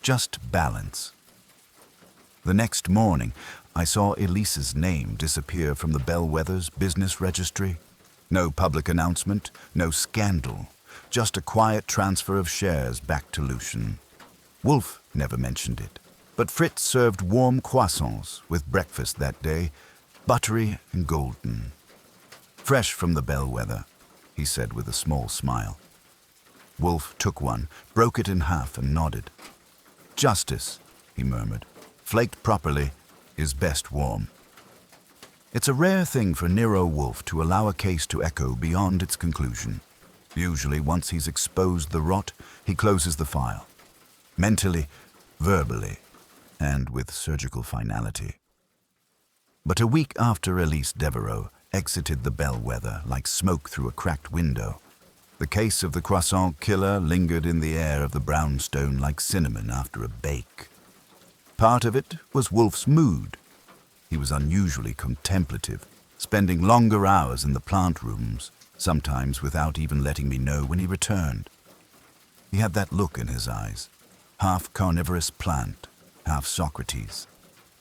Just balance. The next morning, I saw Elise's name disappear from the Bellwether's business registry. No public announcement, no scandal, just a quiet transfer of shares back to Lucien. Wolfe never mentioned it, but Fritz served warm croissants with breakfast that day, buttery and golden. Fresh from the Bellwether, he said with a small smile. Wolfe took one, broke it in half and nodded. Justice, he murmured, flaked properly, is best warm. It's a rare thing for Nero Wolfe to allow a case to echo beyond its conclusion. Usually, once he's exposed the rot, he closes the file. Mentally, verbally, and with surgical finality. But a week after Elise Devereaux exited the Bellwether like smoke through a cracked window, the case of the Croissant killer lingered in the air of the brownstone like cinnamon after a bake. Part of it was Wolfe's mood. He was unusually contemplative, spending longer hours in the plant rooms, sometimes without even letting me know when he returned. He had that look in his eyes, half carnivorous plant, half Socrates.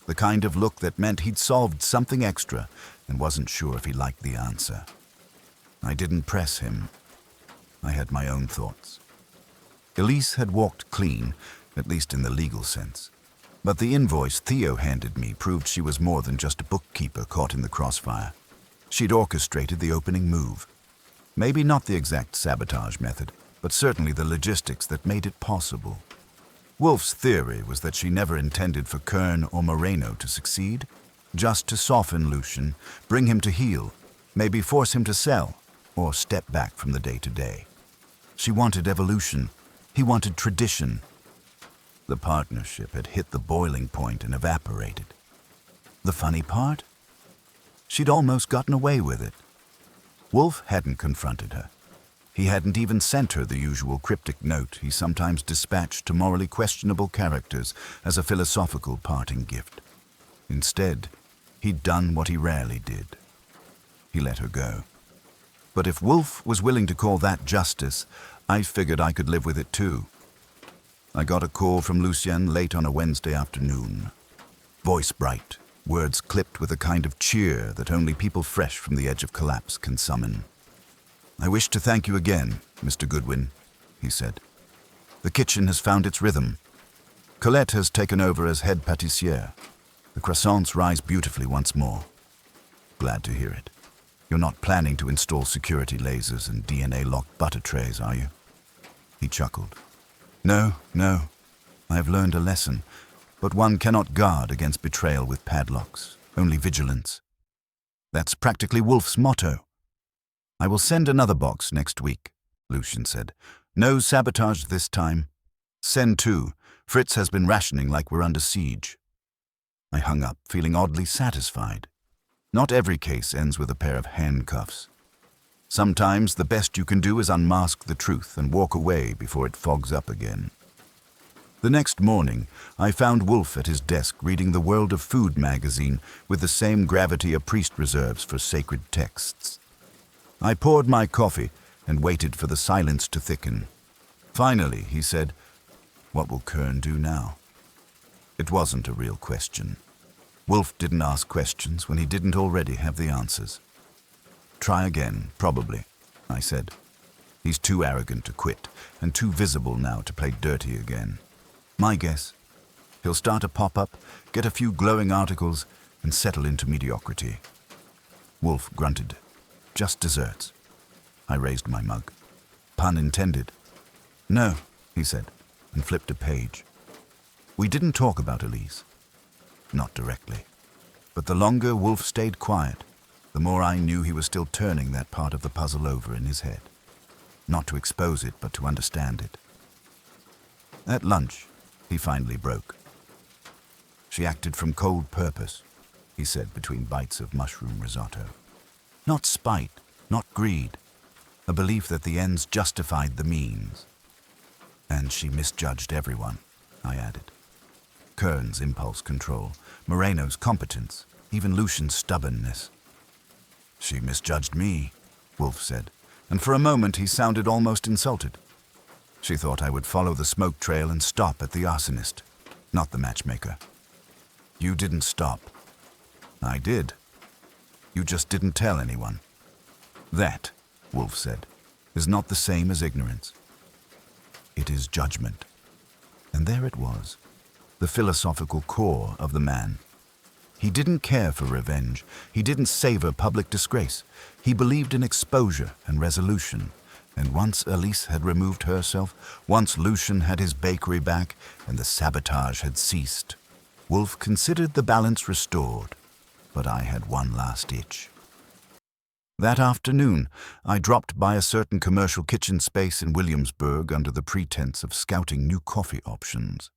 The kind of look that meant he'd solved something extra and wasn't sure if he liked the answer. I didn't press him. I had my own thoughts. Elise had walked clean, at least in the legal sense. But the invoice Theo handed me proved she was more than just a bookkeeper caught in the crossfire. She'd orchestrated the opening move. Maybe not the exact sabotage method, but certainly the logistics that made it possible. Wolfe's theory was that she never intended for Kern or Moreno to succeed, just to soften Lucien, bring him to heel, maybe force him to sell, or step back from the day-to-day. She wanted evolution. He wanted tradition. The partnership had hit the boiling point and evaporated. The funny part? She'd almost gotten away with it. Wolfe hadn't confronted her. He hadn't even sent her the usual cryptic note he sometimes dispatched to morally questionable characters as a philosophical parting gift. Instead, he'd done what he rarely did. He let her go. But if Wolfe was willing to call that justice, I figured I could live with it too. I got a call from Lucien late on a Wednesday afternoon. Voice bright, words clipped with a kind of cheer that only people fresh from the edge of collapse can summon. "I wish to thank you again, Mr. Goodwin," he said. "The kitchen has found its rhythm. Colette has taken over as head pâtissière. The croissants rise beautifully once more. Glad to hear it. You're not planning to install security lasers and DNA-locked butter trays, are you?" He chuckled. No. I have learned a lesson, but one cannot guard against betrayal with padlocks, only vigilance. That's practically Wolfe's motto. "I will send another box next week," Lucien said. "No sabotage this time. Send two. Fritz has been rationing like we're under siege." I hung up, feeling oddly satisfied. Not every case ends with a pair of handcuffs. Sometimes the best you can do is unmask the truth and walk away before it fogs up again. The next morning, I found Wolfe at his desk reading the World of Food magazine with the same gravity a priest reserves for sacred texts. I poured my coffee and waited for the silence to thicken. Finally, he said, "What will Kern do now?" It wasn't a real question. Wolfe didn't ask questions when he didn't already have the answers. "Try again, probably," I said. "He's too arrogant to quit, and too visible now to play dirty again. My guess, he'll start a pop-up, get a few glowing articles, and settle into mediocrity." Wolfe grunted. "Just desserts." I raised my mug. Pun intended. "No," he said, and flipped a page. We didn't talk about Elise. Not directly. But the longer Wolfe stayed quiet, the more I knew he was still turning that part of the puzzle over in his head. Not to expose it, but to understand it. At lunch, he finally broke. "She acted from cold purpose. he said between bites of mushroom risotto. Not spite, not greed. A belief that the ends justified the means. And she misjudged everyone, I added. Kern's impulse control, Moreno's competence, even Lucian's stubbornness. She misjudged me, Wolfe said, and for a moment he sounded almost insulted. She thought I would follow the smoke trail and stop at the arsonist, not the matchmaker. You didn't stop. I did. You just didn't tell anyone. That, Wolfe said, is not the same as ignorance. It is judgment. And there it was, the philosophical core of the man. He didn't care for revenge. He didn't savor public disgrace. He believed in exposure and resolution. And once Elise had removed herself, once Lucian had his bakery back, and the sabotage had ceased, Wolfe considered the balance restored. But I had one last itch. That afternoon, I dropped by a certain commercial kitchen space in Williamsburg under the pretense of scouting new coffee options.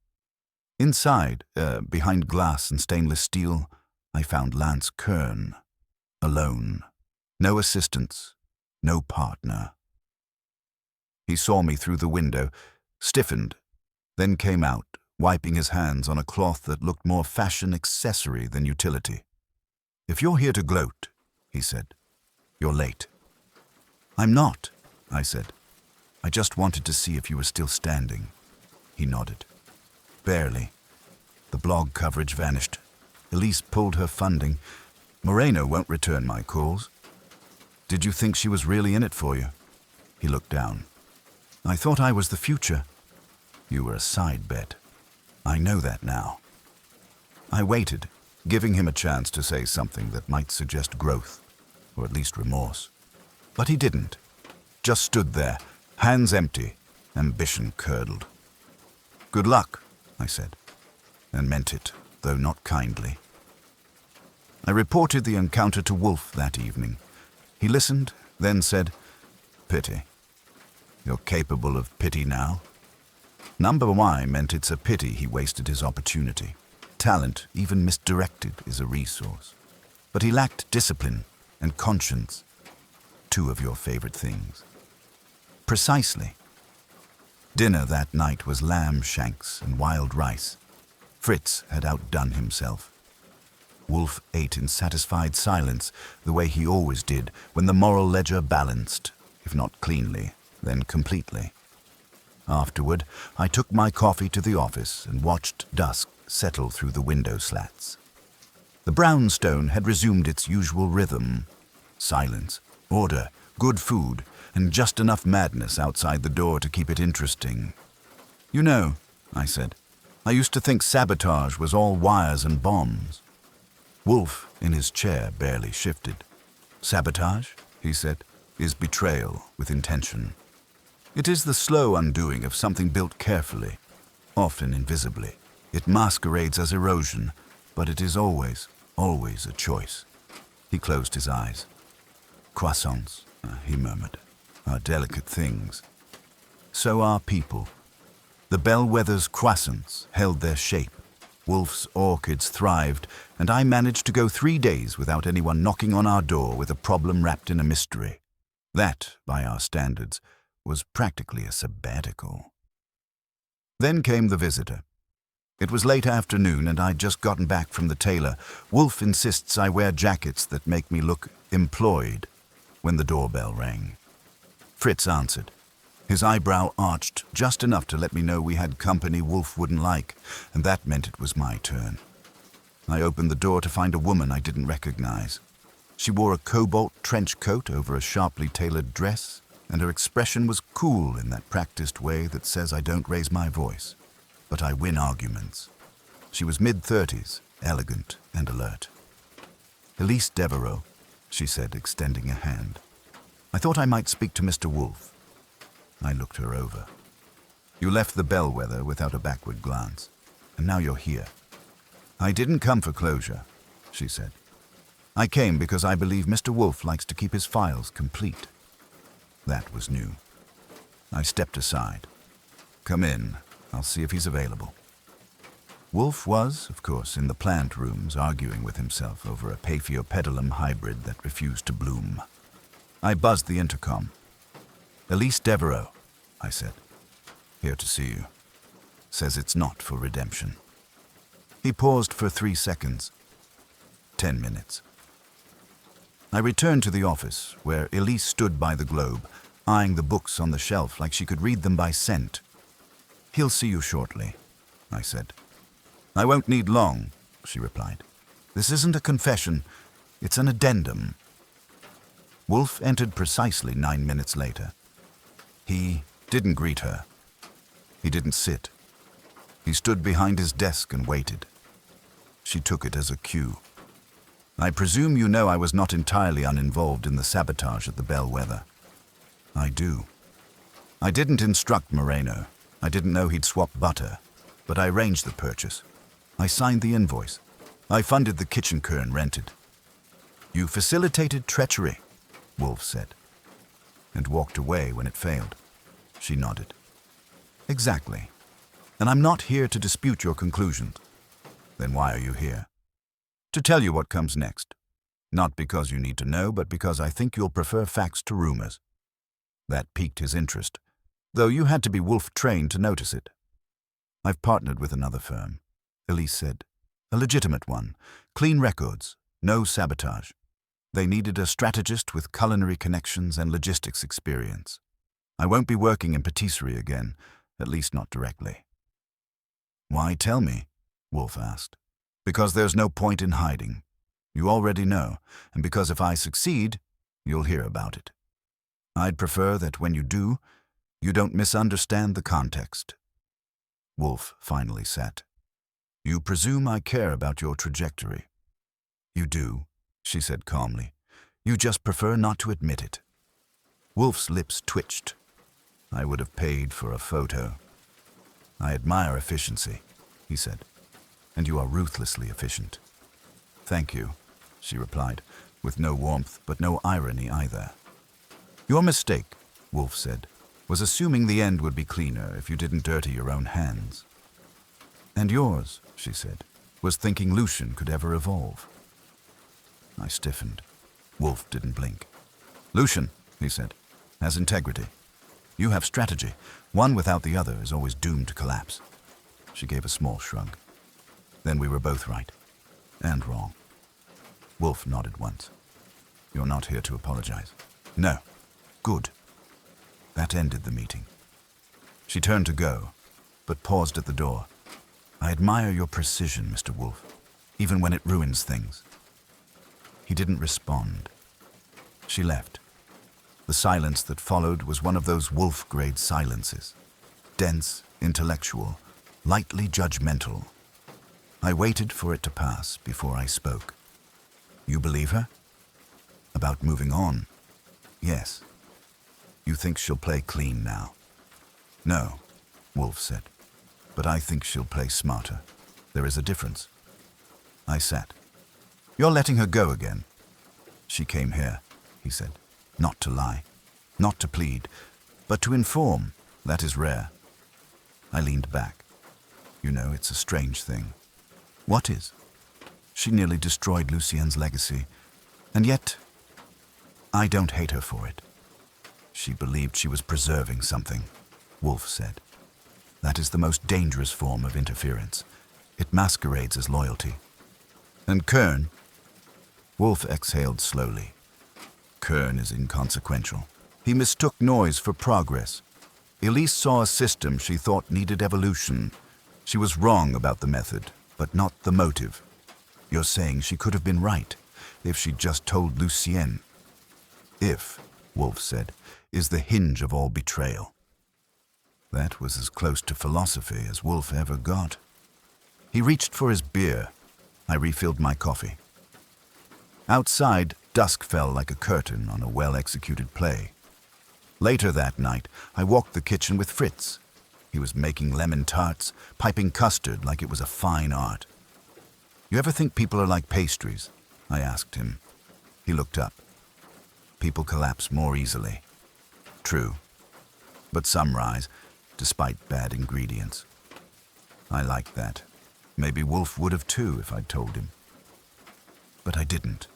Inside, behind glass and stainless steel, I found Lance Kern, alone. No assistants, no partner. He saw me through the window, stiffened, then came out, wiping his hands on a cloth that looked more fashion accessory than utility. "If you're here to gloat," he said, "you're late." "I'm not," I said. "I just wanted to see if you were still standing." He nodded. "Barely. The blog coverage vanished. Elise pulled her funding. Moreno won't return my calls." "Did you think she was really in it for you?" He looked down. "I thought I was the future." "You were a side bet. I know that now." I waited, giving him a chance to say something that might suggest growth, or at least remorse. But he didn't. Just stood there, hands empty, ambition curdled. "Good luck," I said, and meant it, though not kindly. I reported the encounter to Wolfe that evening. He listened, then said, "Pity. You're capable of pity now?" Number Y meant it's a pity he wasted his opportunity. Talent, even misdirected, is a resource. But he lacked discipline and conscience, two of your favorite things. Precisely. Dinner that night was lamb shanks and wild rice. Fritz had outdone himself. Wolfe ate in satisfied silence, the way he always did when the moral ledger balanced, if not cleanly, then completely. Afterward, I took my coffee to the office and watched dusk settle through the window slats. The brownstone had resumed its usual rhythm. Silence, order, good food, and just enough madness outside the door to keep it interesting. "You know," I said, "I used to think sabotage was all wires and bombs." Wolfe, in his chair, barely shifted. "Sabotage," he said, "is betrayal with intention. It is the slow undoing of something built carefully, often invisibly. It masquerades as erosion, but it is always, always a choice." He closed his eyes. "Croissants," he murmured, "are delicate things. So are people. The bellwether's croissants held their shape. Wolfe's orchids thrived, and I managed to go 3 days without anyone knocking on our door with a problem wrapped in a mystery. That, by our standards, was practically a sabbatical. Then came the visitor. It was late afternoon, and I'd just gotten back from the tailor. Wolfe insists I wear jackets that make me look employed when the doorbell rang. Fritz answered. His eyebrow arched just enough to let me know we had company Wolfe wouldn't like, and that meant it was my turn. I opened the door to find a woman I didn't recognize. She wore a cobalt trench coat over a sharply tailored dress, and her expression was cool in that practiced way that says I don't raise my voice, but I win arguments. She was mid-30s, elegant and alert. "Elise Devereaux," she said, extending a hand. "I thought I might speak to Mr. Wolfe." I looked her over. "You left the bellwether without a backward glance, and now you're here." "I didn't come for closure," she said. "I came because I believe Mr. Wolfe likes to keep his files complete." That was new. I stepped aside. "Come in. I'll see if he's available." Wolfe was, of course, in the plant rooms arguing with himself over a Paphiopedilum hybrid that refused to bloom. I buzzed the intercom. "Elise Devereaux," I said. "Here to see you. Says it's not for redemption." He paused for 3 seconds. 10 minutes. I returned to the office, where Elise stood by the globe, eyeing the books on the shelf like she could read them by scent. "He'll see you shortly," I said. "I won't need long," she replied. "This isn't a confession, it's an addendum." Wolfe entered precisely 9 minutes later. He didn't greet her. He didn't sit. He stood behind his desk and waited. She took it as a cue. "I presume you know I was not entirely uninvolved in the sabotage at the Bellwether." "I do. I didn't instruct Moreno. I didn't know he'd swap butter, but I arranged the purchase. I signed the invoice. I funded the kitchen Kern rented." "You facilitated treachery," Wolfe said, "and walked away when it failed." She nodded. "Exactly. And I'm not here to dispute your conclusions." "Then why are you here?" "To tell you what comes next. Not because you need to know, but because I think you'll prefer facts to rumors." That piqued his interest, though you had to be Wolfe trained to notice it. "I've partnered with another firm," Elise said. "A legitimate one. Clean records. No sabotage. They needed a strategist with culinary connections and logistics experience. I won't be working in patisserie again, at least not directly." "Why tell me?" Wolfe asked. "Because there's no point in hiding. You already know, and because if I succeed, you'll hear about it. I'd prefer that when you do, you don't misunderstand the context." Wolfe finally sat. "You presume I care about your trajectory." "You do," she said calmly. "You just prefer not to admit it." Wolfe's lips twitched. "I would have paid for a photo." "I admire efficiency," he said, "and you are ruthlessly efficient." "Thank you," she replied, with no warmth but no irony either. "Your mistake," Wolfe said, "was assuming the end would be cleaner if you didn't dirty your own hands." "And yours," she said, "was thinking Lucian could ever evolve." I stiffened. Wolfe didn't blink. "Lucian," he said, "has integrity. You have strategy. One without the other is always doomed to collapse." She gave a small shrug. "Then we were both right. And wrong." Wolfe nodded once. "You're not here to apologize." "No." "Good." That ended the meeting. She turned to go, but paused at the door. "I admire your precision, Mr. Wolfe, even when it ruins things." He didn't respond. She left. The silence that followed was one of those Wolfe-grade silences. Dense, intellectual, lightly judgmental. I waited for it to pass before I spoke. "You believe her?" "About moving on?" "Yes." "You think she'll play clean now?" "No," Wolfe said. "But I think she'll play smarter. There is a difference." I sat. "You're letting her go again?" "She came here," he said. "Not to lie, not to plead, but to inform. That is rare." I leaned back. "You know, it's a strange thing." "What is?" "She nearly destroyed Lucien's legacy, and yet I don't hate her for it." "She believed she was preserving something," Wolfe said. "That is the most dangerous form of interference. It masquerades as loyalty." "And Kern?" Wolfe exhaled slowly. "Kern is inconsequential. He mistook noise for progress. Elise saw a system she thought needed evolution. She was wrong about the method, but not the motive. You're saying she could have been right if she'd just told Lucien." "If," Wolfe said, "is the hinge of all betrayal." That was as close to philosophy as Wolfe ever got. He reached for his beer. I refilled my coffee. Outside, dusk fell like a curtain on a well-executed play. Later that night, I walked the kitchen with Fritz. He was making lemon tarts, piping custard like it was a fine art. "You ever think people are like pastries?" I asked him. He looked up. "People collapse more easily." "True. But some rise, despite bad ingredients." I liked that. Maybe Wolfe would have too if I'd told him. But I didn't.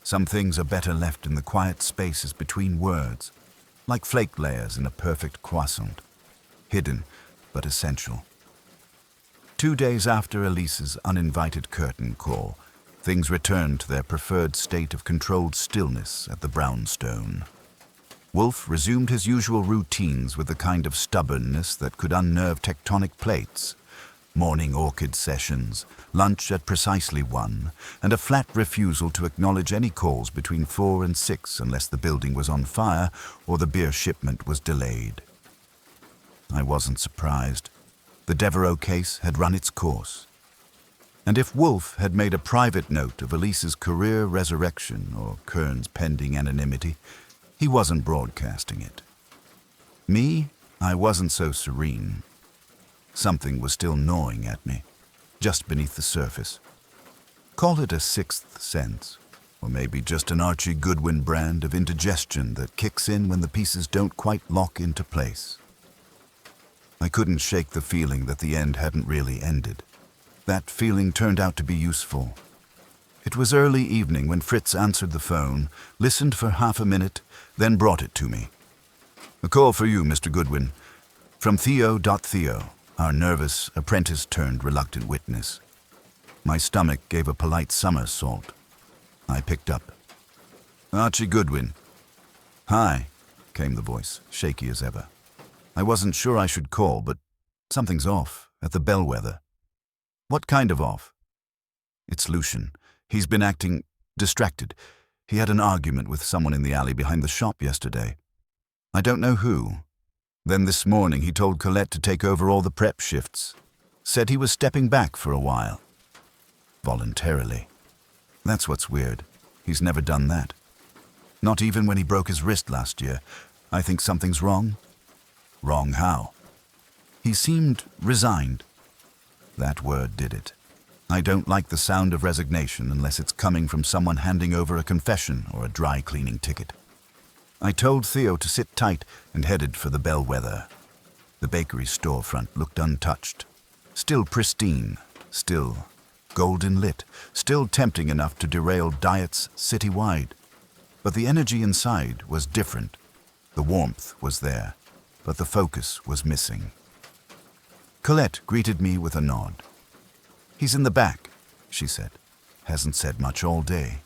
Some things are better left in the quiet spaces between words, like flake layers in a perfect croissant, hidden but essential. 2 days after Elise's uninvited curtain call, things returned to their preferred state of controlled stillness at the brownstone. Wolfe resumed his usual routines with the kind of stubbornness that could unnerve tectonic plates. Morning orchid sessions, lunch at precisely 1, and a flat refusal to acknowledge any calls between 4 and 6 unless the building was on fire or the beer shipment was delayed. I wasn't surprised. The Devereux case had run its course. And if Wolfe had made a private note of Elise's career resurrection or Kern's pending anonymity, he wasn't broadcasting it. Me, I wasn't so serene. Something was still gnawing at me, just beneath the surface. Call it a sixth sense, or maybe just an Archie Goodwin brand of indigestion that kicks in when the pieces don't quite lock into place. I couldn't shake the feeling that the end hadn't really ended. That feeling turned out to be useful. It was early evening when Fritz answered the phone, listened for half a minute, then brought it to me. "A call for you, Mr. Goodwin. From Theo, our nervous, apprentice-turned-reluctant witness." My stomach gave a polite somersault. I picked up. "Archie Goodwin." "Hi," came the voice, shaky as ever. I wasn't sure I should call, but something's off at the bellwether. "What kind of off?" "It's Lucian. He's been acting distracted. He had an argument with someone in the alley behind the shop yesterday. I don't know who. Then this morning he told Colette to take over all the prep shifts. Said he was stepping back for a while. Voluntarily. That's what's weird. He's never done that. Not even when he broke his wrist last year. I think something's wrong." "Wrong how?" "He seemed resigned." That word did it. I don't like the sound of resignation unless it's coming from someone handing over a confession or a dry cleaning ticket. I told Theo to sit tight and headed for the bellwether. The bakery storefront looked untouched. Still pristine, still golden lit, still tempting enough to derail diets citywide. But the energy inside was different. The warmth was there, but the focus was missing. Colette greeted me with a nod. "He's in the back," she said. "Hasn't said much all day."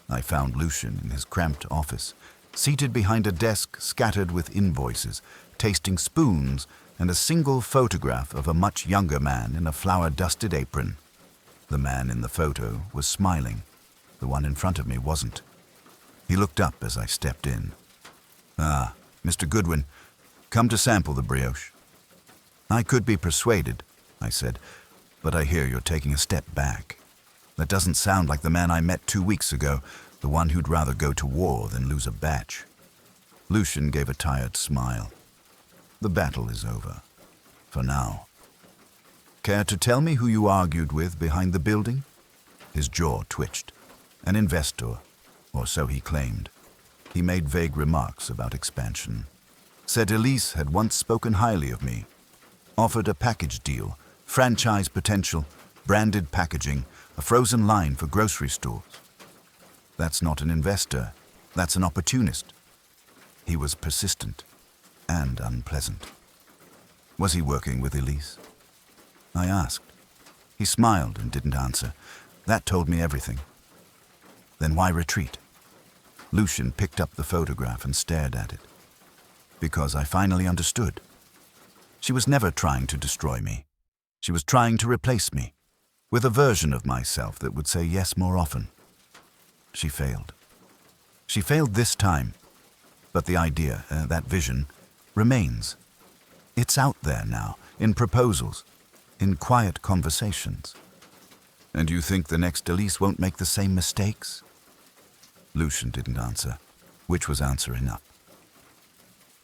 I found Lucian in his cramped office, seated behind a desk scattered with invoices, tasting spoons, and a single photograph of a much younger man in a flour-dusted apron. The man in the photo was smiling. The one in front of me wasn't. He looked up as I stepped in. "Ah, Mr. Goodwin, come to sample the brioche." "I could be persuaded," I said, "but I hear you're taking a step back. That doesn't sound like the man I met 2 weeks ago, the one who'd rather go to war than lose a batch." Lucian gave a tired smile. "The battle is over. For now. Care to tell me who you argued with behind the building?" His jaw twitched. "An investor, or so he claimed. He made vague remarks about expansion. Said Elise had once spoken highly of me. Offered a package deal, franchise potential, branded packaging, a frozen line for grocery stores. That's not an investor. That's an opportunist." He was persistent and unpleasant. "Was he working with Elise?" I asked. He smiled and didn't answer. That told me everything. "Then why retreat?" Lucian picked up the photograph and stared at it. "Because I finally understood. She was never trying to destroy me. She was trying to replace me, with a version of myself that would say yes more often. She failed. She failed this time, but the idea, that vision, remains. It's out there now, in proposals, in quiet conversations." "And you think the next Elise won't make the same mistakes?" Lucian didn't answer, which was answer enough.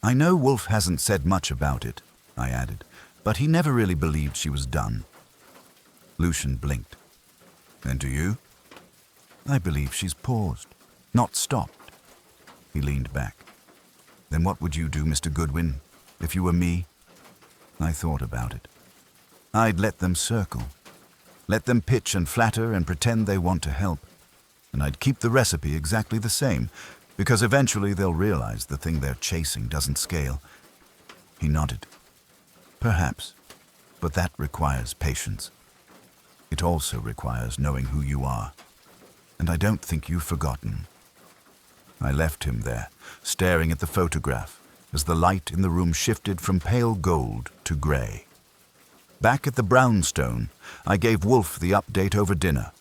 "I know Wolfe hasn't said much about it," I added, "but he never really believed she was done." Lucian blinked. "And do you?" "I believe she's paused, not stopped." He leaned back. "Then what would you do, Mr. Goodwin, if you were me?" I thought about it. I'd let them circle, Let them pitch and flatter and pretend they want to help. And I'd keep the recipe exactly the same, because eventually they'll realize the thing they're chasing doesn't scale. He nodded. Perhaps, but that requires patience. It also requires knowing who you are, and I don't think you've forgotten. I left him there, staring at the photograph as the light in the room shifted from pale gold to grey. Back at the brownstone, I gave Wolfe the update over dinner.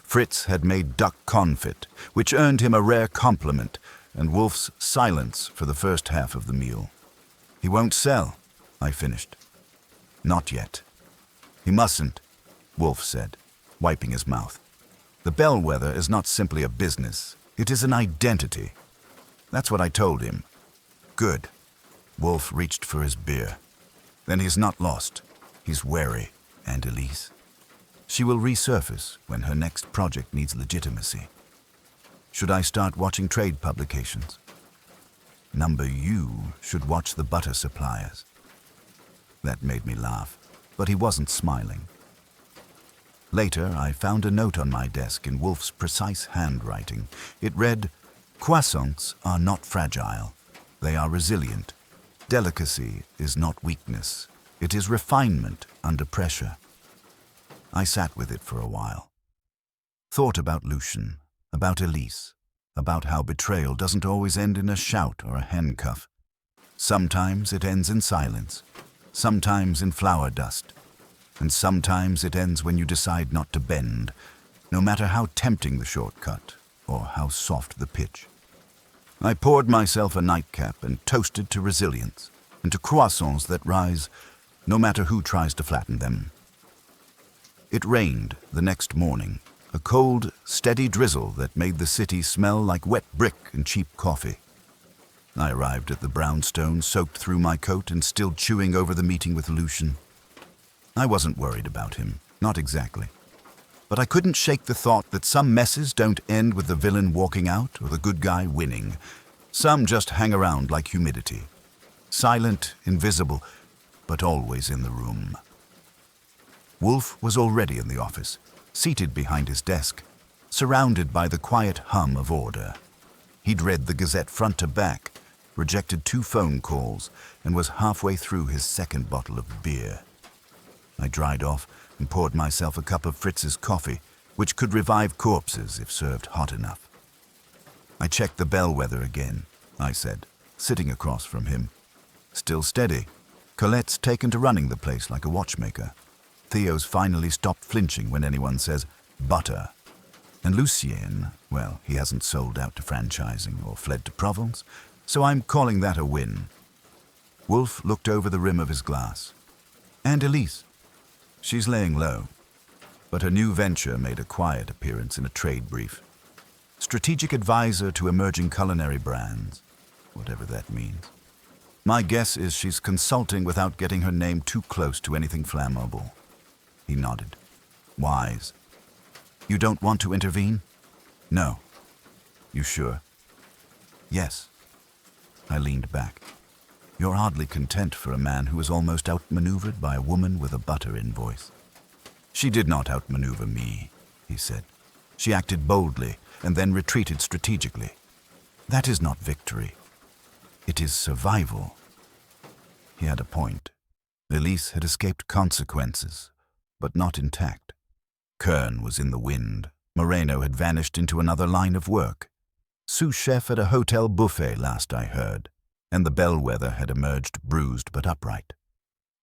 Fritz had made duck confit, which earned him a rare compliment, and Wolfe's silence for the first half of the meal. He won't sell, I finished. Not yet. He mustn't, Wolfe said, wiping his mouth. The Bellwether is not simply a business. It is an identity. That's what I told him. Good. Wolfe reached for his beer. Then he's not lost. He's wary, and Elise. She will resurface when her next project needs legitimacy. Should I start watching trade publications? Number you should watch the butter suppliers. That made me laugh, but he wasn't smiling. Later, I found a note on my desk in Wolfe's precise handwriting. It read, "Croissants are not fragile. They are resilient. Delicacy is not weakness. It is refinement under pressure." I sat with it for a while. Thought about Lucien, about Elise, about how betrayal doesn't always end in a shout or a handcuff. Sometimes it ends in silence, sometimes in flour dust, and sometimes it ends when you decide not to bend, no matter how tempting the shortcut or how soft the pitch. I poured myself a nightcap and toasted to resilience and to croissants that rise no matter who tries to flatten them. It rained the next morning, a cold, steady drizzle that made the city smell like wet brick and cheap coffee. I arrived at the brownstone, soaked through my coat and still chewing over the meeting with Lucien. I wasn't worried about him, not exactly. But I couldn't shake the thought that some messes don't end with the villain walking out or the good guy winning. Some just hang around like humidity. Silent, invisible, but always in the room. Wolfe was already in the office, seated behind his desk, surrounded by the quiet hum of order. He'd read the Gazette front to back, rejected 2 phone calls, and was halfway through his second bottle of beer. I dried off and poured myself a cup of Fritz's coffee, which could revive corpses if served hot enough. I checked the Bellwether again, I said, sitting across from him. Still steady. Colette's taken to running the place like a watchmaker. Theo's finally stopped flinching when anyone says butter. And Lucien, well, he hasn't sold out to franchising or fled to Provence, so I'm calling that a win. Wolfe looked over the rim of his glass. And Elise. She's laying low, but her new venture made a quiet appearance in a trade brief. Strategic advisor to emerging culinary brands, whatever that means. My guess is she's consulting without getting her name too close to anything flammable. He nodded. Wise. You don't want to intervene? No. You sure? Yes. I leaned back. You're oddly content for a man who is almost outmaneuvered by a woman with a butter invoice. She did not outmaneuver me, he said. She acted boldly and then retreated strategically. That is not victory. It is survival. He had a point. Elise had escaped consequences, but not intact. Kern was in the wind. Moreno had vanished into another line of work. Sous chef at a hotel buffet last I heard, and the Bellwether had emerged bruised but upright.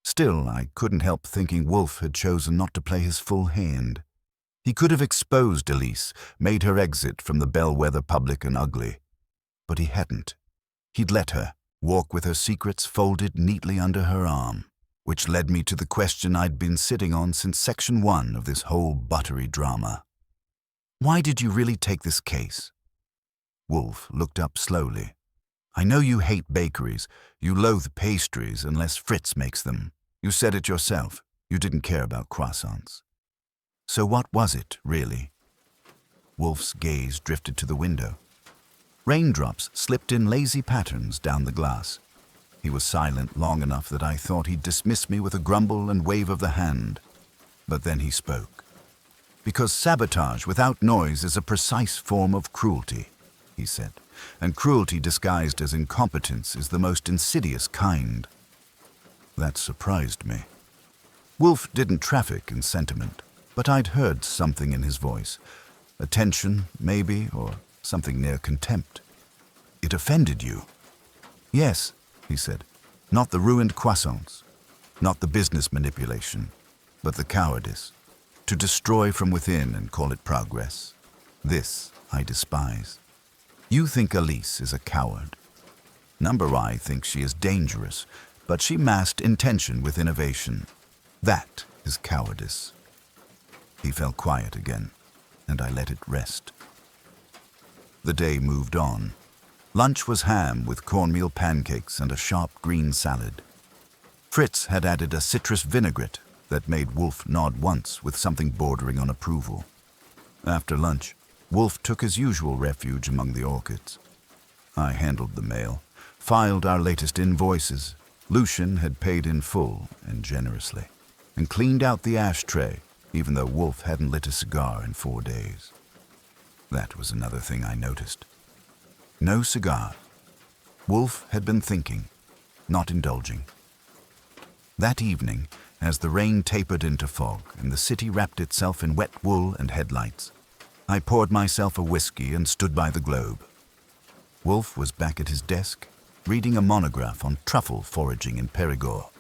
Still, I couldn't help thinking Wolfe had chosen not to play his full hand. He could have exposed Elise, made her exit from the Bellwether public and ugly. But he hadn't. He'd let her walk with her secrets folded neatly under her arm, which led me to the question I'd been sitting on since Section 1 of this whole buttery drama. Why did you really take this case? Wolfe looked up slowly. I know you hate bakeries. You loathe pastries unless Fritz makes them. You said it yourself. You didn't care about croissants. So what was it, really? Wolfe's gaze drifted to the window. Raindrops slipped in lazy patterns down the glass. He was silent long enough that I thought he'd dismiss me with a grumble and wave of the hand. But then he spoke. Because sabotage without noise is a precise form of cruelty, he said, and cruelty disguised as incompetence is the most insidious kind. That surprised me. Wolfe didn't traffic in sentiment, but I'd heard something in his voice. A tension, maybe, or something near contempt. It offended you? Yes, he said. Not the ruined croissants, not the business manipulation, but the cowardice. To destroy from within and call it progress. This I despise. You think Elise is a coward. Number I thinks she is dangerous, but she masked intention with innovation. That is cowardice. He fell quiet again, and I let it rest. The day moved on. Lunch was ham with cornmeal pancakes and a sharp green salad. Fritz had added a citrus vinaigrette that made Wolfe nod once with something bordering on approval. After lunch, Wolfe took his usual refuge among the orchids. I handled the mail, filed our latest invoices. Lucian had paid in full and generously, and cleaned out the ashtray, even though Wolfe hadn't lit a cigar in 4 days. That was another thing I noticed. No cigar. Wolfe had been thinking, not indulging. That evening, as the rain tapered into fog and the city wrapped itself in wet wool and headlights, I poured myself a whiskey and stood by the globe. Wolfe was back at his desk, reading a monograph on truffle foraging in Perigord,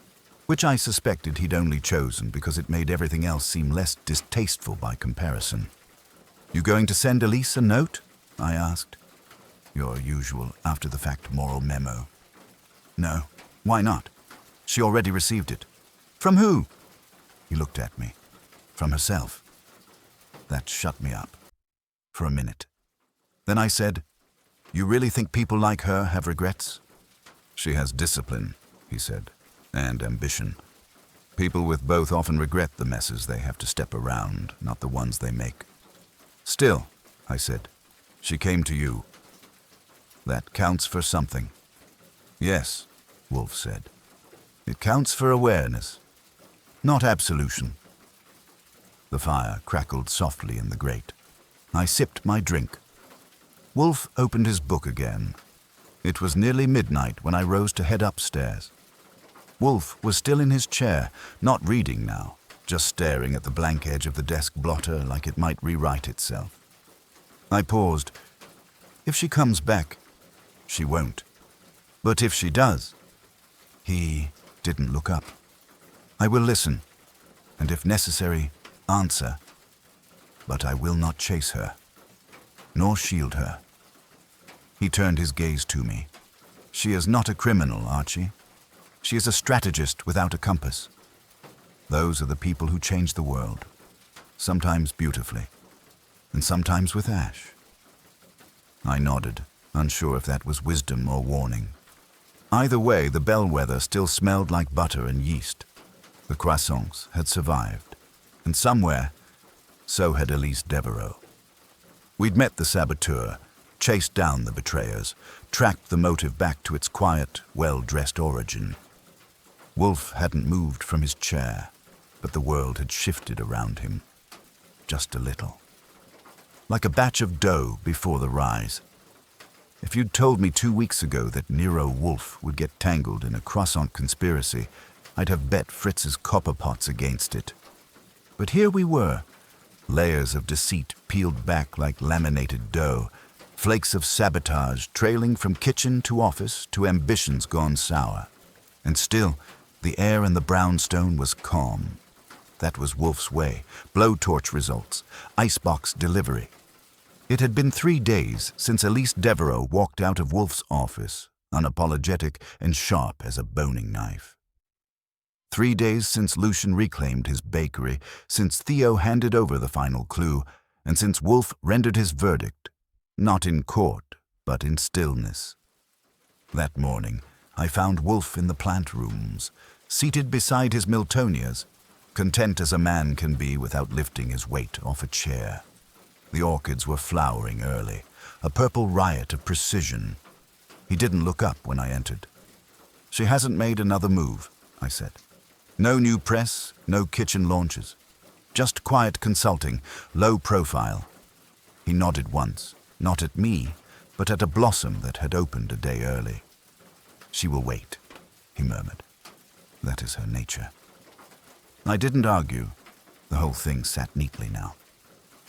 which I suspected he'd only chosen because it made everything else seem less distasteful by comparison. You going to send Elise a note? I asked. Your usual after-the-fact moral memo. No. Why not? She already received it. From who? He looked at me. From herself. That shut me up. For a minute. Then I said, You really think people like her have regrets? She has discipline, he said, and ambition. People with both often regret the messes they have to step around, not the ones they make. Still, I said, she came to you. That counts for something. Yes, Wolfe said. It counts for awareness, not absolution. The fire crackled softly in the grate. I sipped my drink. Wolfe opened his book again. It was nearly midnight when I rose to head upstairs. Wolfe was still in his chair, not reading now, just staring at the blank edge of the desk blotter like it might rewrite itself. I paused. If she comes back, she won't. But if she does, he didn't look up. I will listen, and if necessary, answer. But I will not chase her, nor shield her. He turned his gaze to me. She is not a criminal, Archie. She is a strategist without a compass. Those are the people who change the world, sometimes beautifully, and sometimes with ash. I nodded, unsure if that was wisdom or warning. Either way, the bellwether still smelled like butter and yeast. The croissants had survived, and somewhere, so had Elise Devereaux. We'd met the saboteur, chased down the betrayers, tracked the motive back to its quiet, well-dressed origin. Wolfe hadn't moved from his chair, but the world had shifted around him, just a little. Like a batch of dough before the rise. If you'd told me 2 weeks ago that Nero Wolfe would get tangled in a croissant conspiracy, I'd have bet Fritz's copper pots against it. But here we were, layers of deceit peeled back like laminated dough, flakes of sabotage trailing from kitchen to office to ambitions gone sour. And still, the air in the brownstone was calm. That was Wolfe's way, blowtorch results, icebox delivery. It had been 3 days since Elise Devereaux walked out of Wolfe's office, unapologetic and sharp as a boning knife. 3 days since Lucian reclaimed his bakery, since Theo handed over the final clue, and since Wolfe rendered his verdict, not in court, but in stillness. That morning, I found Wolfe in the plant rooms, seated beside his Miltonias, content as a man can be without lifting his weight off a chair. The orchids were flowering early, a purple riot of precision. He didn't look up when I entered. She hasn't made another move, I said. No new press, no kitchen launches. Just quiet consulting, low profile. He nodded once, not at me, but at a blossom that had opened a day early. "She will wait," he murmured. "That is her nature." I didn't argue. The whole thing sat neatly now.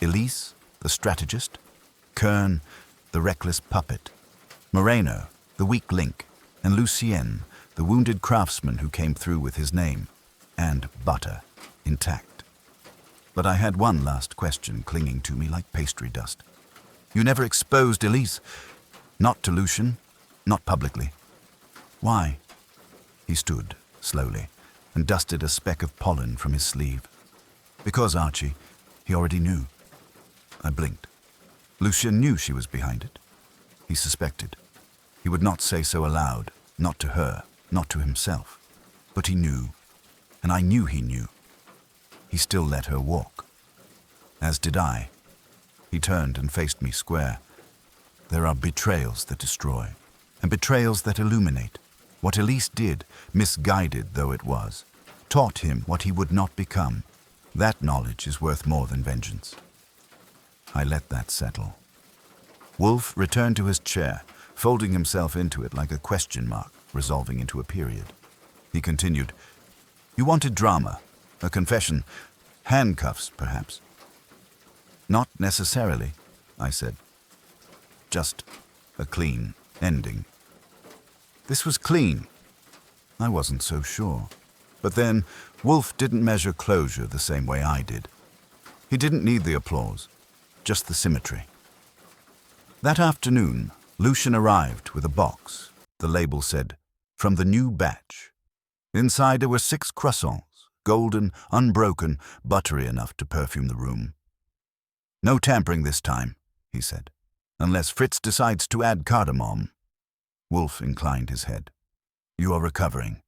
Elise, the strategist. Kern, the reckless puppet. Moreno, the weak link. And Lucien, the wounded craftsman who came through with his name. And butter, intact. But I had one last question clinging to me like pastry dust. "You never exposed Elise?" "Not to Lucien, not publicly." "Why?" He stood, slowly, and dusted a speck of pollen from his sleeve. "Because, Archie, he already knew." I blinked. Lucien knew she was behind it. He suspected. He would not say so aloud, not to her, not to himself. But he knew, and I knew he knew. He still let her walk. As did I. He turned and faced me square. There are betrayals that destroy, and betrayals that illuminate. What Elise did, misguided though it was, taught him what he would not become. That knowledge is worth more than vengeance. I let that settle. Wolfe returned to his chair, folding himself into it like a question mark, resolving into a period. He continued, "You wanted drama, a confession, handcuffs, perhaps." "Not necessarily," I said. "Just a clean ending." This was clean. I wasn't so sure. But then, Wolfe didn't measure closure the same way I did. He didn't need the applause, just the symmetry. That afternoon, Lucien arrived with a box. The label said, "From the new batch." Inside there were 6 croissants, golden, unbroken, buttery enough to perfume the room. "No tampering this time," he said, "unless Fritz decides to add cardamom." Wolfe inclined his head. "You are recovering."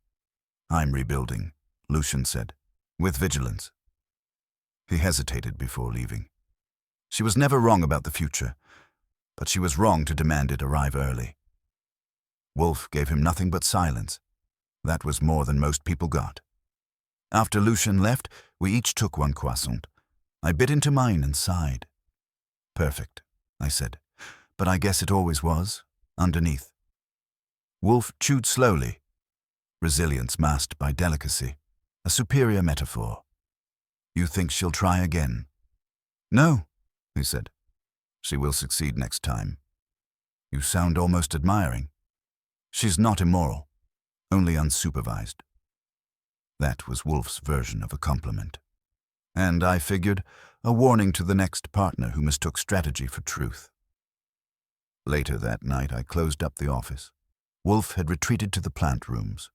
"I'm rebuilding," Lucien said, "with vigilance." He hesitated before leaving. She was never wrong about the future, but she was wrong to demand it arrive early. Wolfe gave him nothing but silence. That was more than most people got. After Lucien left, we each took one croissant. I bit into mine and sighed. "Perfect," I said, "but I guess it always was, underneath." Wolfe chewed slowly. Resilience masked by delicacy, a superior metaphor. "You think she'll try again?" "No," he said. "She will succeed next time." "You sound almost admiring." "She's not immoral, only unsupervised." That was Wolfe's version of a compliment. And I figured, a warning to the next partner who mistook strategy for truth. Later that night, I closed up the office. Wolfe had retreated to the plant rooms.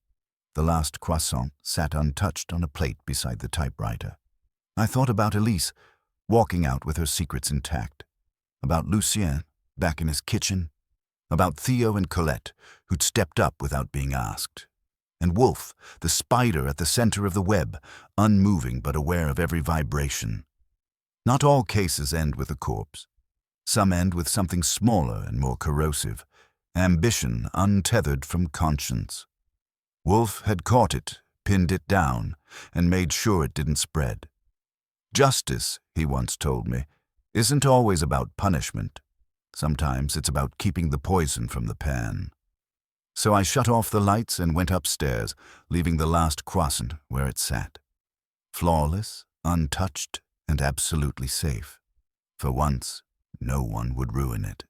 The last croissant sat untouched on a plate beside the typewriter. I thought about Elise, walking out with her secrets intact. About Lucien, back in his kitchen. About Theo and Colette, who'd stepped up without being asked. And Wolfe, the spider at the center of the web, unmoving but aware of every vibration. Not all cases end with a corpse. Some end with something smaller and more corrosive. Ambition untethered from conscience. Wolfe had caught it, pinned it down, and made sure it didn't spread. Justice, he once told me, isn't always about punishment. Sometimes it's about keeping the poison from the pan. So I shut off the lights and went upstairs, leaving the last croissant where it sat. Flawless, untouched, and absolutely safe. For once, no one would ruin it.